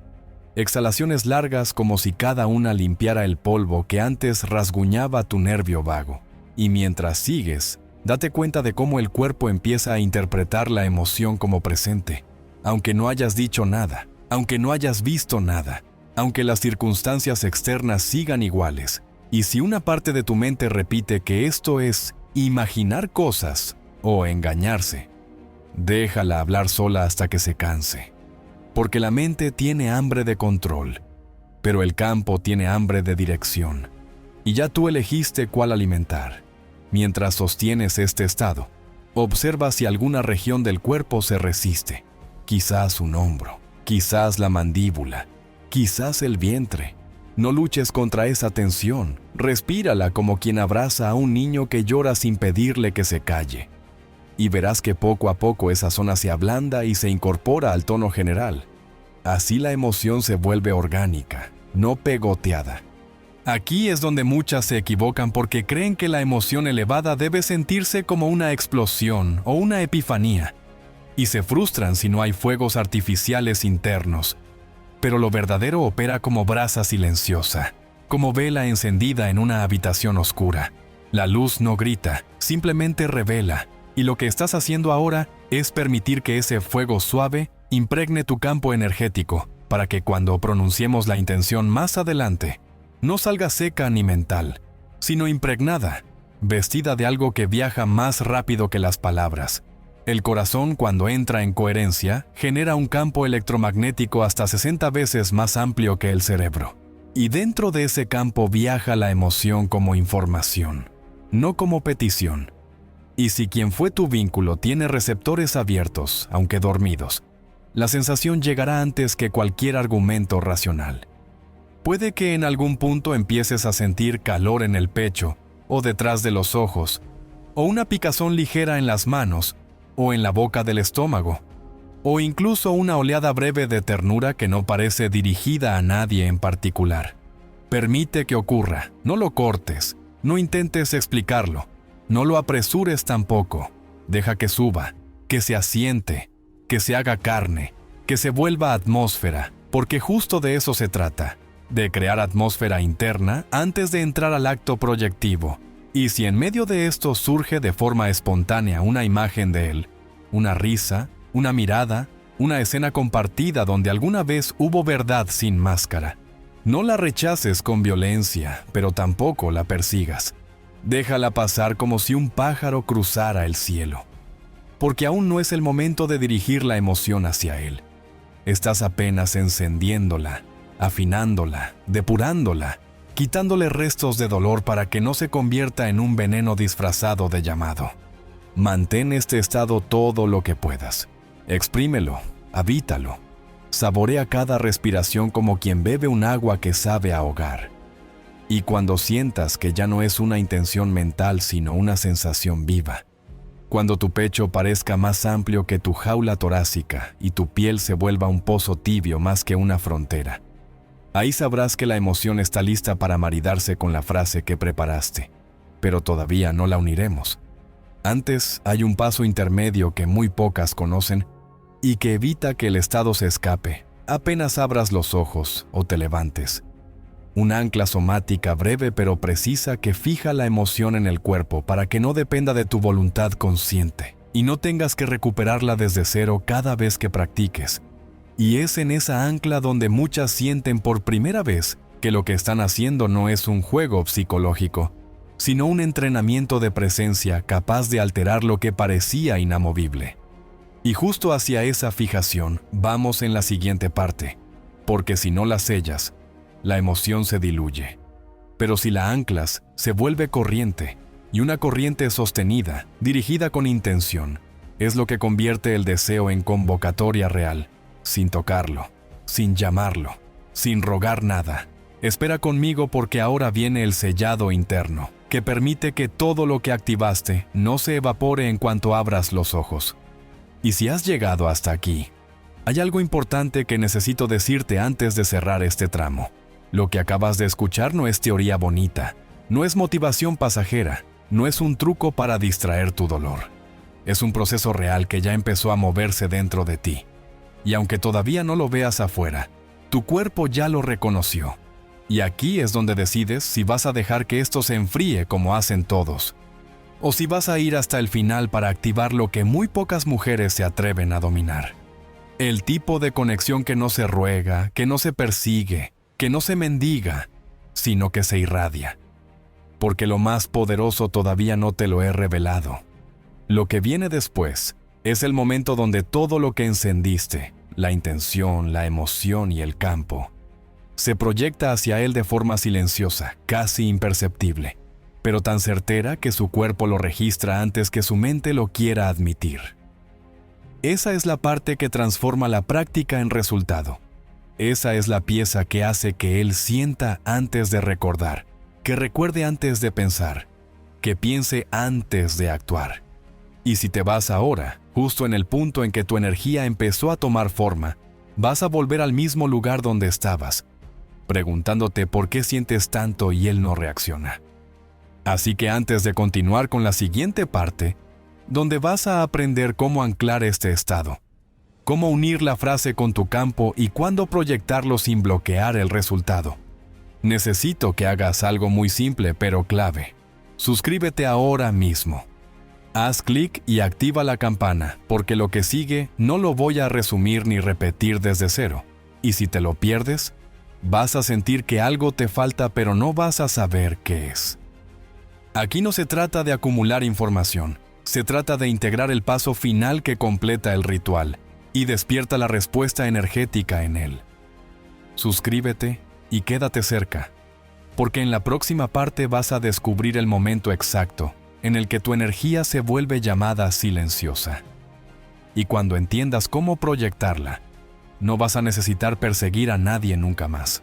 Speaker 1: exhalaciones largas como si cada una limpiara el polvo que antes rasguñaba tu nervio vago. Y mientras sigues, date cuenta de cómo el cuerpo empieza a interpretar la emoción como presente, aunque no hayas dicho nada, aunque no hayas visto nada, aunque las circunstancias externas sigan iguales. Y si una parte de tu mente repite que esto es imaginar cosas o engañarse, déjala hablar sola hasta que se canse. Porque la mente tiene hambre de control, pero el campo tiene hambre de dirección. Y ya tú elegiste cuál alimentar. Mientras sostienes este estado, observa si alguna región del cuerpo se resiste. Quizás un hombro, quizás la mandíbula, quizás el vientre. No luches contra esa tensión, respírala como quien abraza a un niño que llora sin pedirle que se calle. Y verás que poco a poco esa zona se ablanda y se incorpora al tono general. Así la emoción se vuelve orgánica, no pegoteada. Aquí es donde muchas se equivocan porque creen que la emoción elevada debe sentirse como una explosión o una epifanía, y se frustran si no hay fuegos artificiales internos. Pero lo verdadero opera como brasa silenciosa, como vela encendida en una habitación oscura. La luz no grita, simplemente revela, y lo que estás haciendo ahora es permitir que ese fuego suave impregne tu campo energético, para que cuando pronunciemos la intención más adelante, no salga seca ni mental, sino impregnada, vestida de algo que viaja más rápido que las palabras. El corazón, cuando entra en coherencia, genera un campo electromagnético hasta 60 veces más amplio que el cerebro. Y dentro de ese campo viaja la emoción como información, no como petición. Y si quien fue tu vínculo tiene receptores abiertos, aunque dormidos, la sensación llegará antes que cualquier argumento racional. Puede que en algún punto empieces a sentir calor en el pecho, o detrás de los ojos, o una picazón ligera en las manos, o en la boca del estómago, o incluso una oleada breve de ternura que no parece dirigida a nadie en particular. Permite que ocurra, no lo cortes, no intentes explicarlo, no lo apresures tampoco. Deja que suba, que se asiente, que se haga carne, que se vuelva atmósfera, porque justo de eso se trata, de crear atmósfera interna antes de entrar al acto proyectivo. Y si en medio de esto surge de forma espontánea una imagen de él, una risa, una mirada, una escena compartida donde alguna vez hubo verdad sin máscara, no la rechaces con violencia, pero tampoco la persigas. Déjala pasar como si un pájaro cruzara el cielo. Porque aún no es el momento de dirigir la emoción hacia él. Estás apenas encendiéndola, afinándola, depurándola, quitándole restos de dolor para que no se convierta en un veneno disfrazado de llamado. Mantén este estado todo lo que puedas. Exprímelo, habítalo. Saborea cada respiración como quien bebe un agua que sabe ahogar. Y cuando sientas que ya no es una intención mental sino una sensación viva, cuando tu pecho parezca más amplio que tu jaula torácica y tu piel se vuelva un pozo tibio más que una frontera, ahí sabrás que la emoción está lista para maridarse con la frase que preparaste, pero todavía no la uniremos. Antes hay un paso intermedio que muy pocas conocen y que evita que el estado se escape apenas abras los ojos o te levantes. Una ancla somática breve pero precisa que fija la emoción en el cuerpo para que no dependa de tu voluntad consciente y no tengas que recuperarla desde cero cada vez que practiques. Y es en esa ancla donde muchas sienten por primera vez que lo que están haciendo no es un juego psicológico, sino un entrenamiento de presencia capaz de alterar lo que parecía inamovible. Y justo hacia esa fijación vamos en la siguiente parte, porque si no la sellas, la emoción se diluye. Pero si la anclas, se vuelve corriente, y una corriente sostenida, dirigida con intención, es lo que convierte el deseo en convocatoria real, sin tocarlo, sin llamarlo, sin rogar nada. Espera conmigo porque ahora viene el sellado interno, que permite que todo lo que activaste no se evapore en cuanto abras los ojos. Y si has llegado hasta aquí, hay algo importante que necesito decirte antes de cerrar este tramo. Lo que acabas de escuchar no es teoría bonita, no es motivación pasajera, no es un truco para distraer tu dolor. Es un proceso real que ya empezó a moverse dentro de ti. Y aunque todavía no lo veas afuera, tu cuerpo ya lo reconoció. Y aquí es donde decides si vas a dejar que esto se enfríe como hacen todos, o si vas a ir hasta el final para activar lo que muy pocas mujeres se atreven a dominar. El tipo de conexión que no se ruega, que no se persigue, que no se mendiga, sino que se irradia. Porque lo más poderoso todavía no te lo he revelado. Lo que viene después es el momento donde todo lo que encendiste, la intención, la emoción y el campo, se proyecta hacia él de forma silenciosa, casi imperceptible, pero tan certera que su cuerpo lo registra antes que su mente lo quiera admitir. Esa es la parte que transforma la práctica en resultado. Esa es la pieza que hace que él sienta antes de recordar, que recuerde antes de pensar, que piense antes de actuar. Y si te vas ahora, justo en el punto en que tu energía empezó a tomar forma, vas a volver al mismo lugar donde estabas, preguntándote por qué sientes tanto y él no reacciona. Así que antes de continuar con la siguiente parte, donde vas a aprender cómo anclar este estado, cómo unir la frase con tu campo y cuándo proyectarlo sin bloquear el resultado, Necesito que hagas algo muy simple pero clave. Suscríbete ahora mismo. Haz clic y activa la campana, porque lo que sigue no lo voy a resumir ni repetir desde cero. Y si te lo pierdes, vas a sentir que algo te falta pero no vas a saber qué es. Aquí no se trata de acumular información, se trata de integrar el paso final que completa el ritual y despierta la respuesta energética en él. Suscríbete y quédate cerca, porque en la próxima parte vas a descubrir el momento exacto en el que tu energía se vuelve llamada silenciosa. Y cuando entiendas cómo proyectarla, no vas a necesitar perseguir a nadie nunca más.